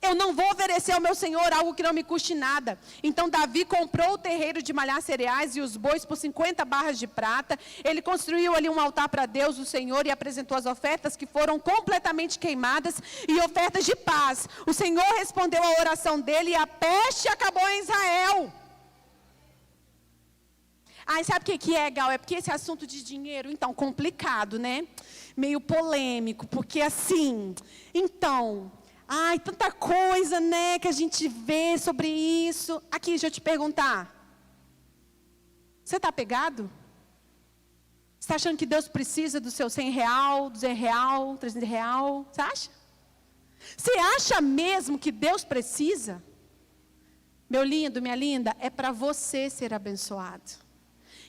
Eu não vou oferecer ao meu Senhor algo que não me custe nada. Então Davi comprou o terreiro de malhar cereais e os bois por 50 barras de prata. Ele construiu ali um altar para Deus, o Senhor, e apresentou as ofertas que foram completamente queimadas e ofertas de paz. O Senhor respondeu à oração dele e a peste acabou em Israel. Aí sabe o que é, Gal? É porque esse assunto de dinheiro, então, complicado, né? Meio polêmico, porque assim, então... Ai, tanta coisa, né, que a gente vê sobre isso. Aqui, deixa eu te perguntar. Você está apegado? Você está achando que Deus precisa do seu R$100, R$200, R$300? Você acha? Você acha mesmo que Deus precisa? Meu lindo, minha linda, é para você ser abençoado.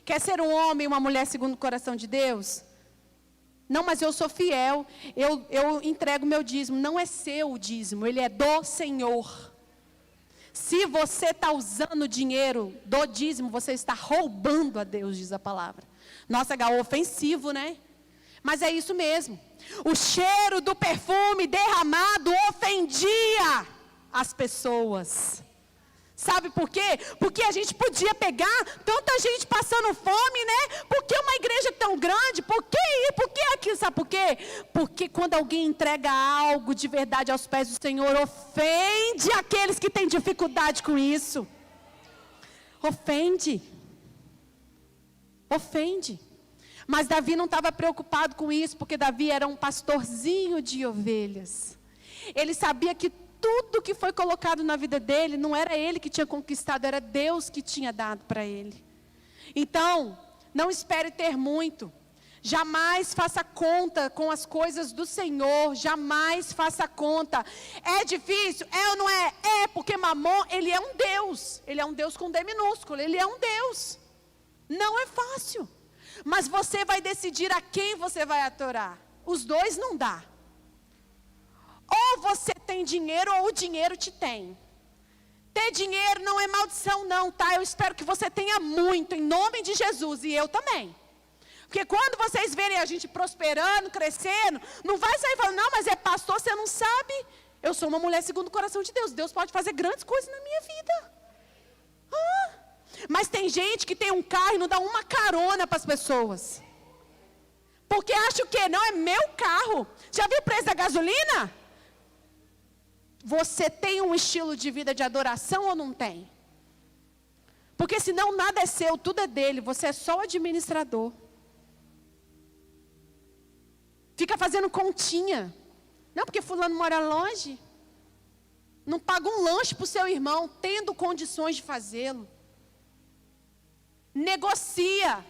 Quer ser um homem e uma mulher segundo o coração de Deus? Não, mas eu sou fiel, eu entrego meu dízimo. Não é seu o dízimo, ele é do Senhor. Se você está usando o dinheiro do dízimo, você está roubando a Deus, diz a palavra. Nossa, Gal, ofensivo, né? Mas é isso mesmo. O cheiro do perfume derramado ofendia as pessoas. Sabe por quê? Porque a gente podia pegar tanta gente passando fome, né? Por que uma igreja tão grande? Por que ir? Por que aquilo? Sabe por quê? Porque quando alguém entrega algo de verdade aos pés do Senhor, ofende aqueles que têm dificuldade com isso. Ofende. Ofende. Mas Davi não estava preocupado com isso, porque Davi era um pastorzinho de ovelhas. Ele sabia que tudo que foi colocado na vida dele, não era ele que tinha conquistado, era Deus que tinha dado para ele. Então, não espere ter muito. Jamais faça conta com as coisas do Senhor. Jamais faça conta. É difícil? É ou não é? É, porque Mamon, ele é um Deus. Ele é um Deus com D minúsculo. Ele é um Deus. Não é fácil. Mas você vai decidir a quem você vai adorar. Os dois não dá. Ou você tem dinheiro ou o dinheiro te tem. Ter dinheiro não é maldição não, tá? Eu espero que você tenha muito, em nome de Jesus. E eu também. Porque quando vocês verem a gente prosperando, crescendo, não vai sair falando, não, mas é pastor, você não sabe. Eu sou uma mulher segundo o coração de Deus. Deus pode fazer grandes coisas na minha vida. Mas tem gente que tem um carro e não dá uma carona para as pessoas. Porque acha o quê? Não, é meu carro. Já viu o preço da gasolina? Você tem um estilo de vida de adoração ou não tem? Porque senão nada é seu, tudo é dele. Você é só o administrador. Fica fazendo continha. Não, porque fulano mora longe. Não paga um lanche para o seu irmão, tendo condições de fazê-lo. Negocia.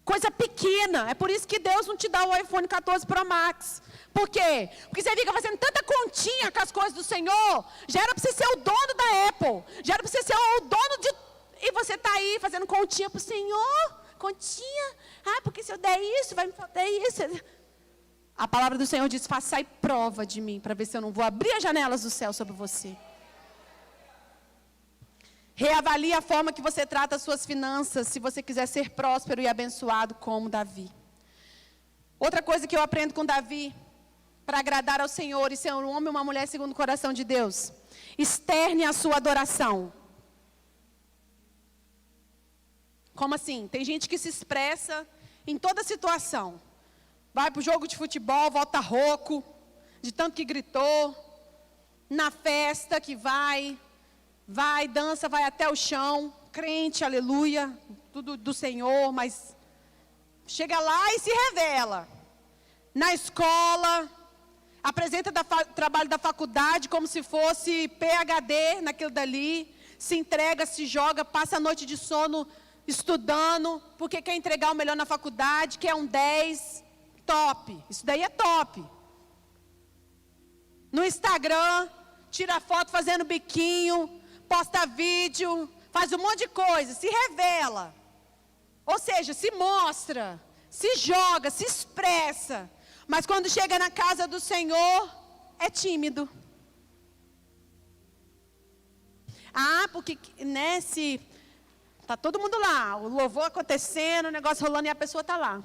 Coisa pequena. É por isso que Deus não te dá o iPhone 14 Pro Max. Por quê? Porque você fica fazendo tanta continha com as coisas do Senhor. Já era para você ser o dono da Apple. Já era para você ser o dono de... E você está aí fazendo continha para o Senhor. Continha. Ah, porque se eu der isso, vai me faltar isso. A palavra do Senhor diz, façai prova de mim, para ver se eu não vou abrir as janelas do céu sobre você. Reavalie a forma que você trata as suas finanças, se você quiser ser próspero e abençoado como Davi. Outra coisa que eu aprendo com Davi, para agradar ao Senhor e ser um homem ou uma mulher segundo o coração de Deus. Externe a sua adoração. Como assim? Tem gente que se expressa em toda situação. Vai para o jogo de futebol, volta rouco, de tanto que gritou. Na festa que vai, dança, vai até o chão. Crente, aleluia, tudo do Senhor, mas chega lá e se revela. Na escola, apresenta trabalho da faculdade como se fosse PhD naquilo dali. Se entrega, se joga, passa a noite de sono estudando, porque quer entregar o melhor na faculdade, quer um 10, top, isso daí é top. No Instagram, tira foto fazendo biquinho, posta vídeo, faz um monte de coisa, se revela. Ou seja, se mostra, se joga, se expressa. Mas quando chega na casa do Senhor, é tímido. Ah, porque, né, se... Está todo mundo lá, o louvor acontecendo, o negócio rolando e a pessoa está lá.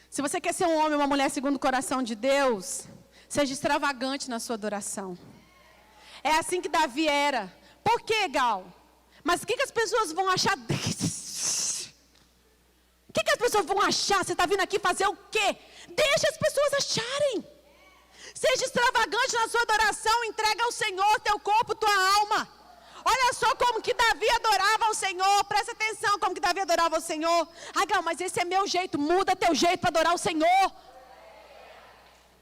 Se você quer ser um homem ou uma mulher segundo o coração de Deus, seja extravagante na sua adoração. É assim que Davi era. Por quê, Gal? Mas o que as pessoas vão achar? O que as pessoas vão achar? Você está vindo aqui fazer o quê? Deixa as pessoas acharem. Seja extravagante na sua adoração, entrega ao Senhor teu corpo, tua alma. Olha só como que Davi adorava ao Senhor, presta atenção como que Davi adorava ao Senhor. Ai, Gal, mas esse é meu jeito, muda teu jeito para adorar o Senhor.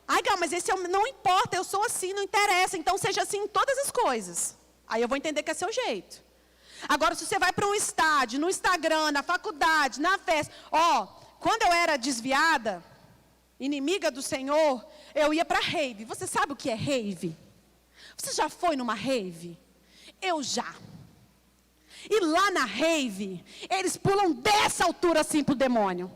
Ai, Gal, mas esse não importa, eu sou assim, não interessa, então seja assim em todas as coisas. Aí eu vou entender que é seu jeito. Agora, se você vai para um estádio, no Instagram, na faculdade, na festa, quando eu era desviada, inimiga do Senhor, eu ia para rave. Você sabe o que é rave? Você já foi numa rave? Eu já. E lá na rave, eles pulam dessa altura assim pro demônio.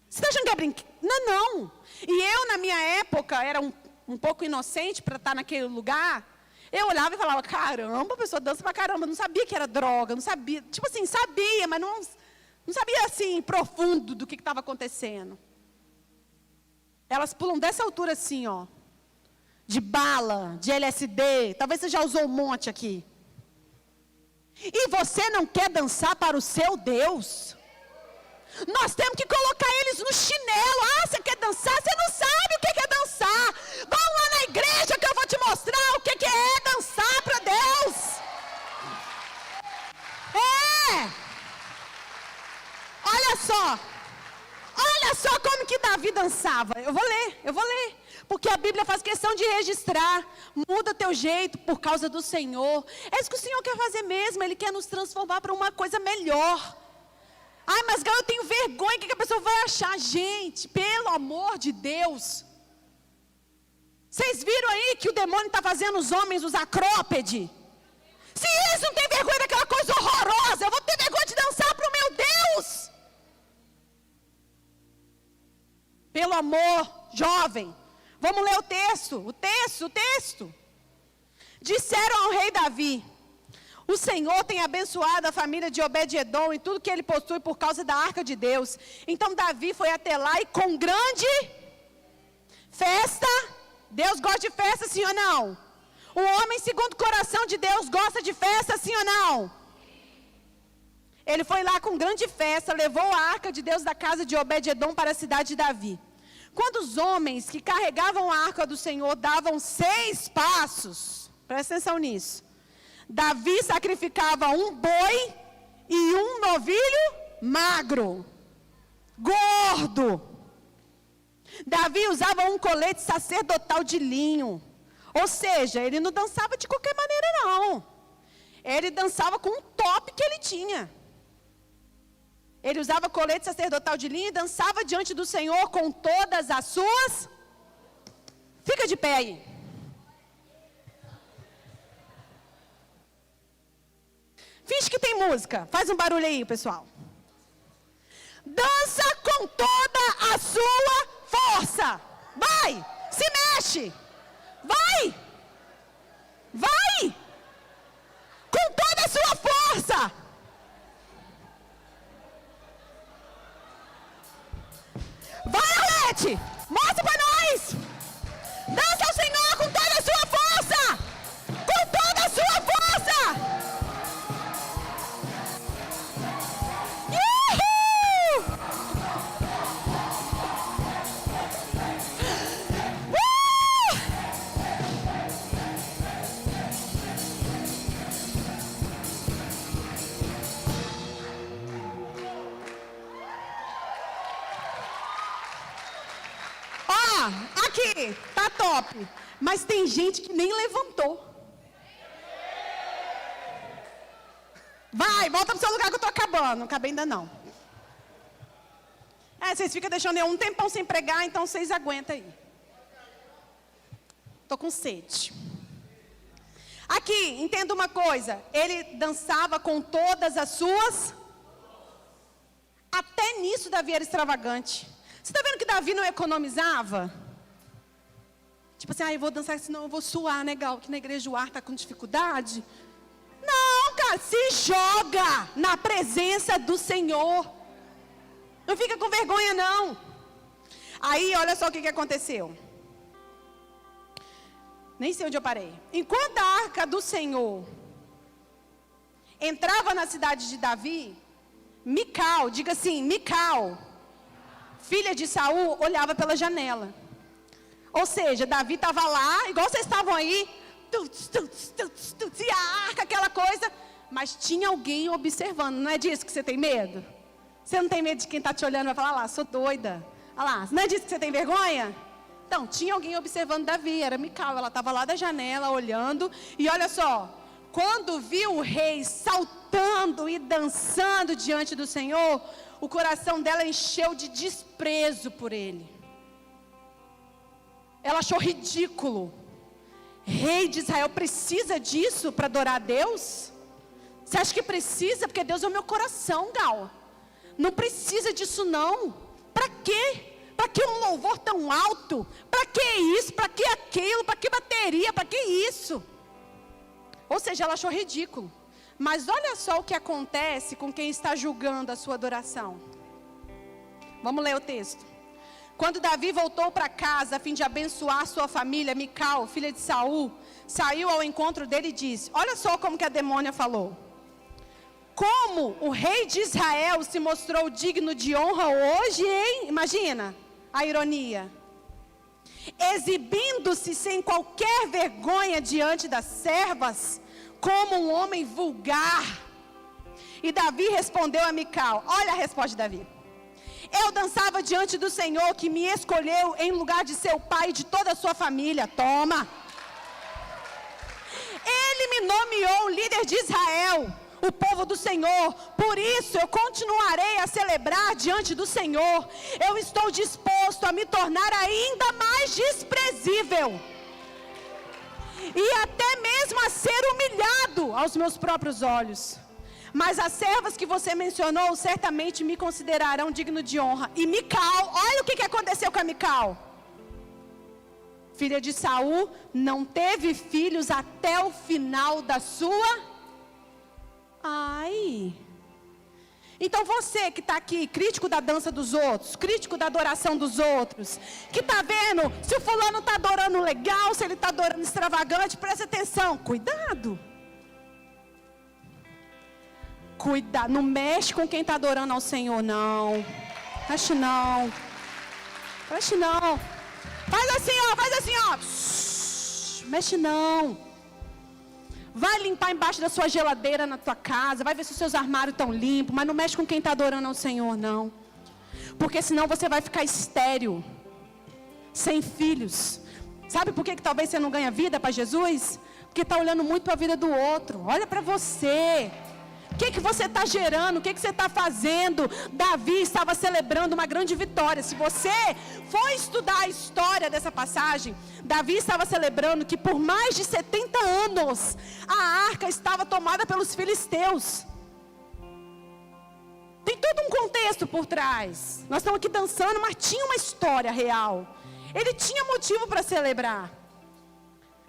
Você está achando que é brincadeira? Não. E eu, na minha época, era um pouco inocente para estar naquele lugar. Eu olhava e falava, caramba, a pessoa dança pra caramba. Não sabia que era droga, não sabia. Tipo assim, sabia, mas não sabia assim, profundo do que estava acontecendo. Elas pulam dessa altura assim, ó. De bala, de LSD. Talvez você já usou um monte aqui. E você não quer dançar para o seu Deus? Nós temos que colocar eles no chinelo. Ah, você quer dançar? Você não sabe o que é dançar. Vamos lá na igreja que eu vou te mostrar o que é dançar para Deus. Olha só. só como que Davi dançava. Eu vou ler. Porque a Bíblia faz questão de registrar. Muda teu jeito por causa do Senhor. É isso que o Senhor quer fazer mesmo. Ele quer nos transformar para uma coisa melhor. Ai, mas Gal, eu tenho vergonha. O que a pessoa vai achar? Gente, pelo amor de Deus. Vocês viram aí que o demônio está fazendo os homens usar crópede? Se eles não têm vergonha daquela coisa horrorosa, eu vou ter vergonha de dançar para o meu Deus. Pelo amor, jovem. Vamos ler o texto. Disseram ao rei Davi: o Senhor tem abençoado a família de Obed-edom e tudo que ele possui por causa da arca de Deus. Então Davi foi até lá e com grande festa. Deus gosta de festa, sim ou não? O homem segundo o coração de Deus gosta de festa, sim ou não? Ele foi lá com grande festa, levou a arca de Deus da casa de Obed-edom para a cidade de Davi. Quando os homens que carregavam a arca do Senhor davam 6 passos, presta atenção nisso, Davi sacrificava um boi e um novilho magro, gordo. Davi usava um colete sacerdotal de linho. Ou seja, ele não dançava de qualquer maneira, não. Ele dançava com um top que ele tinha. Ele usava colete sacerdotal de linho e dançava diante do Senhor com todas as suas... Fica de pé aí. Finge que tem música. Faz um barulho aí, pessoal. Dança com toda a sua força. Vai! Se mexe! Vai! Vai! Com toda a sua força! Vai, Arlete! Mostra pra nós! Dança ao Senhor com toda a sua força! Com toda a sua força! Aqui, tá top. Mas tem gente que nem levantou. Vai, volta pro seu lugar que eu tô acabando. Não acabei ainda não. Vocês ficam deixando eu um tempão sem pregar, então vocês aguentam aí. Tô com sede. Aqui, entenda uma coisa. Ele dançava com todas as suas... Até nisso Davi era extravagante. Você está vendo que Davi não economizava? Tipo assim, eu vou dançar, senão eu vou suar, né, Gal? Que na igreja o ar está com dificuldade. Não, cara, se joga na presença do Senhor. Não fica com vergonha, não. Aí, olha só o que aconteceu. Nem sei onde eu parei. Enquanto a arca do Senhor entrava na cidade de Davi, Mical, diga assim, Mical, filha de Saul, olhava pela janela. Ou seja, Davi estava lá, igual vocês estavam aí, e a arca, aquela coisa, mas tinha alguém observando. Não é disso que você tem medo? Você não tem medo de quem está te olhando e vai falar, lá, sou doida. Olha lá, não é disso que você tem vergonha? Então, tinha alguém observando Davi, era Mical, ela estava lá da janela, olhando, e olha só, quando viu o rei saltando e dançando diante do Senhor, o coração dela encheu de desprezo por ele. Ela achou ridículo. Rei de Israel precisa disso para adorar a Deus? Você acha que precisa? Porque Deus é o meu coração, Gal. Não precisa disso não. Para quê? Para que um louvor tão alto? Para que isso? Para que aquilo? Para que bateria? Para que isso? Ou seja, ela achou ridículo. Mas olha só o que acontece com quem está julgando a sua adoração. Vamos ler o texto. Quando Davi voltou para casa a fim de abençoar sua família, Mical, filha de Saul, saiu ao encontro dele e disse, olha só como que a demônia falou. Como o rei de Israel se mostrou digno de honra hoje, hein? Imagina a ironia. Exibindo-se sem qualquer vergonha diante das servas, como um homem vulgar. E Davi respondeu a Mical, olha a resposta de Davi. Eu dançava diante do Senhor que me escolheu em lugar de seu pai e de toda a sua família. Toma! Ele me nomeou líder de Israel, o povo do Senhor. Por isso eu continuarei a celebrar diante do Senhor. Eu estou disposto a me tornar ainda mais desprezível, e até mesmo a ser humilhado aos meus próprios olhos. Mas as servas que você mencionou certamente me considerarão digno de honra. E Mical, olha o que aconteceu com a Mical. Filha de Saul, não teve filhos até o final da sua... Ai... Então você que está aqui, crítico da dança dos outros, crítico da adoração dos outros, que está vendo se o fulano está adorando legal, se ele está adorando extravagante, presta atenção, cuidado. Cuidado, não mexe com quem está adorando ao Senhor, não. Mexe não. Mexe não. Faz assim, ó. Shhh, mexe não. Vai limpar embaixo da sua geladeira na tua casa, vai ver se os seus armários estão limpos, mas não mexe com quem está adorando ao Senhor, não. Porque senão você vai ficar estéril, sem filhos. Sabe por que talvez você não ganha vida para Jesus? Porque está olhando muito para a vida do outro. Olha para você. O que você está gerando? O que você está fazendo? Davi estava celebrando uma grande vitória. Se você for estudar a história dessa passagem, Davi estava celebrando que por mais de 70 anos, a arca estava tomada pelos filisteus. Tem todo um contexto por trás. Nós estamos aqui dançando, mas tinha uma história real. Ele tinha motivo para celebrar.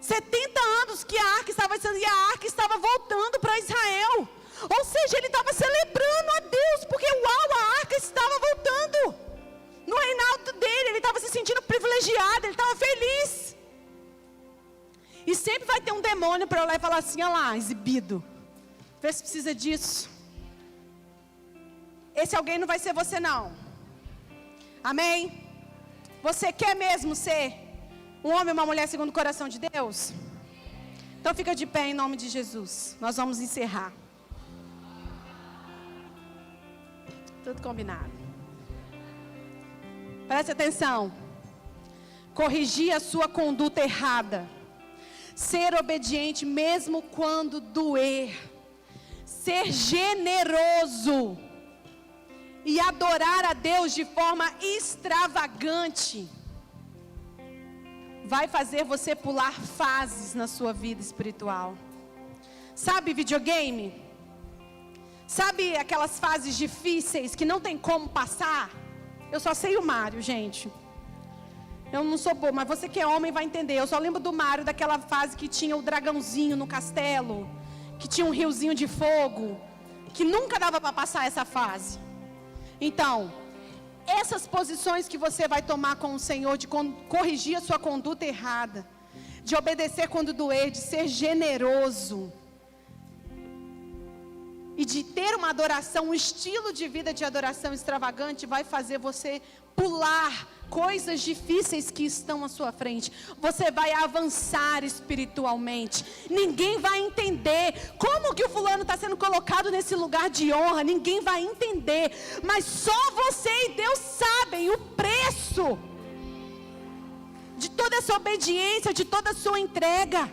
70 anos que a arca estava sendo, e a arca estava voltando para Israel. Ou seja, ele estava celebrando a Deus, porque uau, a arca estava voltando. No reinado dele, ele estava se sentindo privilegiado, ele estava feliz. E sempre vai ter um demônio para olhar e falar assim, olha lá, exibido. Vê se precisa disso. Esse alguém não vai ser você não. Amém? Você quer mesmo ser um homem ou uma mulher segundo o coração de Deus? Então fica de pé em nome de Jesus. Nós vamos encerrar. Tudo combinado. Preste atenção. Corrigir a sua conduta errada. Ser obediente mesmo quando doer. Ser generoso. E adorar a Deus de forma extravagante. Vai fazer você pular fases na sua vida espiritual. Sabe videogame? Sabe aquelas fases difíceis que não tem como passar? Eu só sei o Mario, gente. Eu não sou boa, mas você que é homem vai entender. Eu só lembro do Mario, daquela fase que tinha o dragãozinho no castelo, que tinha um riozinho de fogo, que nunca dava para passar essa fase. Então, essas posições que você vai tomar com o Senhor, de corrigir a sua conduta errada, de obedecer quando doer, de ser generoso, e de ter uma adoração, um estilo de vida de adoração extravagante, vai fazer você pular coisas difíceis que estão à sua frente. Você vai avançar espiritualmente. Ninguém vai entender como que o fulano está sendo colocado nesse lugar de honra. Ninguém vai entender. Mas só você e Deus sabem o preço de toda essa obediência, de toda a sua entrega.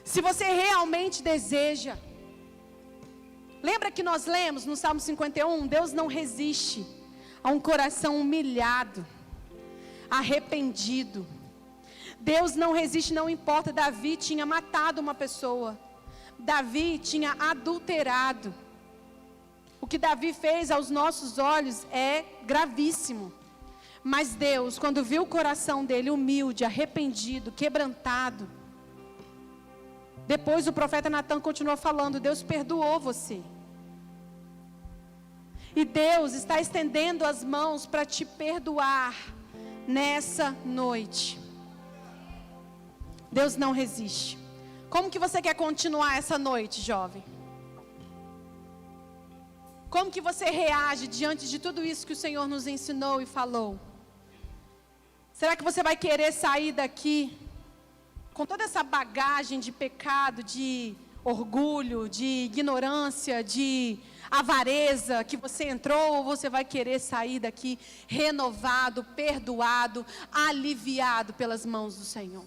Se você realmente deseja. Lembra que nós lemos no Salmo 51? Deus não resiste a um coração humilhado, arrependido. Deus não resiste, não importa. Davi tinha matado uma pessoa. Davi tinha adulterado. O que Davi fez aos nossos olhos é gravíssimo. Mas Deus, quando viu o coração dele humilde, arrependido, quebrantado, depois o profeta Natan continuou falando, Deus perdoou você. E Deus está estendendo as mãos para te perdoar nessa noite. Deus não resiste. Como que você quer continuar essa noite, jovem? Como que você reage diante de tudo isso que o Senhor nos ensinou e falou? Será que você vai querer sair daqui com toda essa bagagem de pecado, de orgulho, de ignorância, de avareza que você entrou, ou você vai querer sair daqui renovado, perdoado, aliviado pelas mãos do Senhor.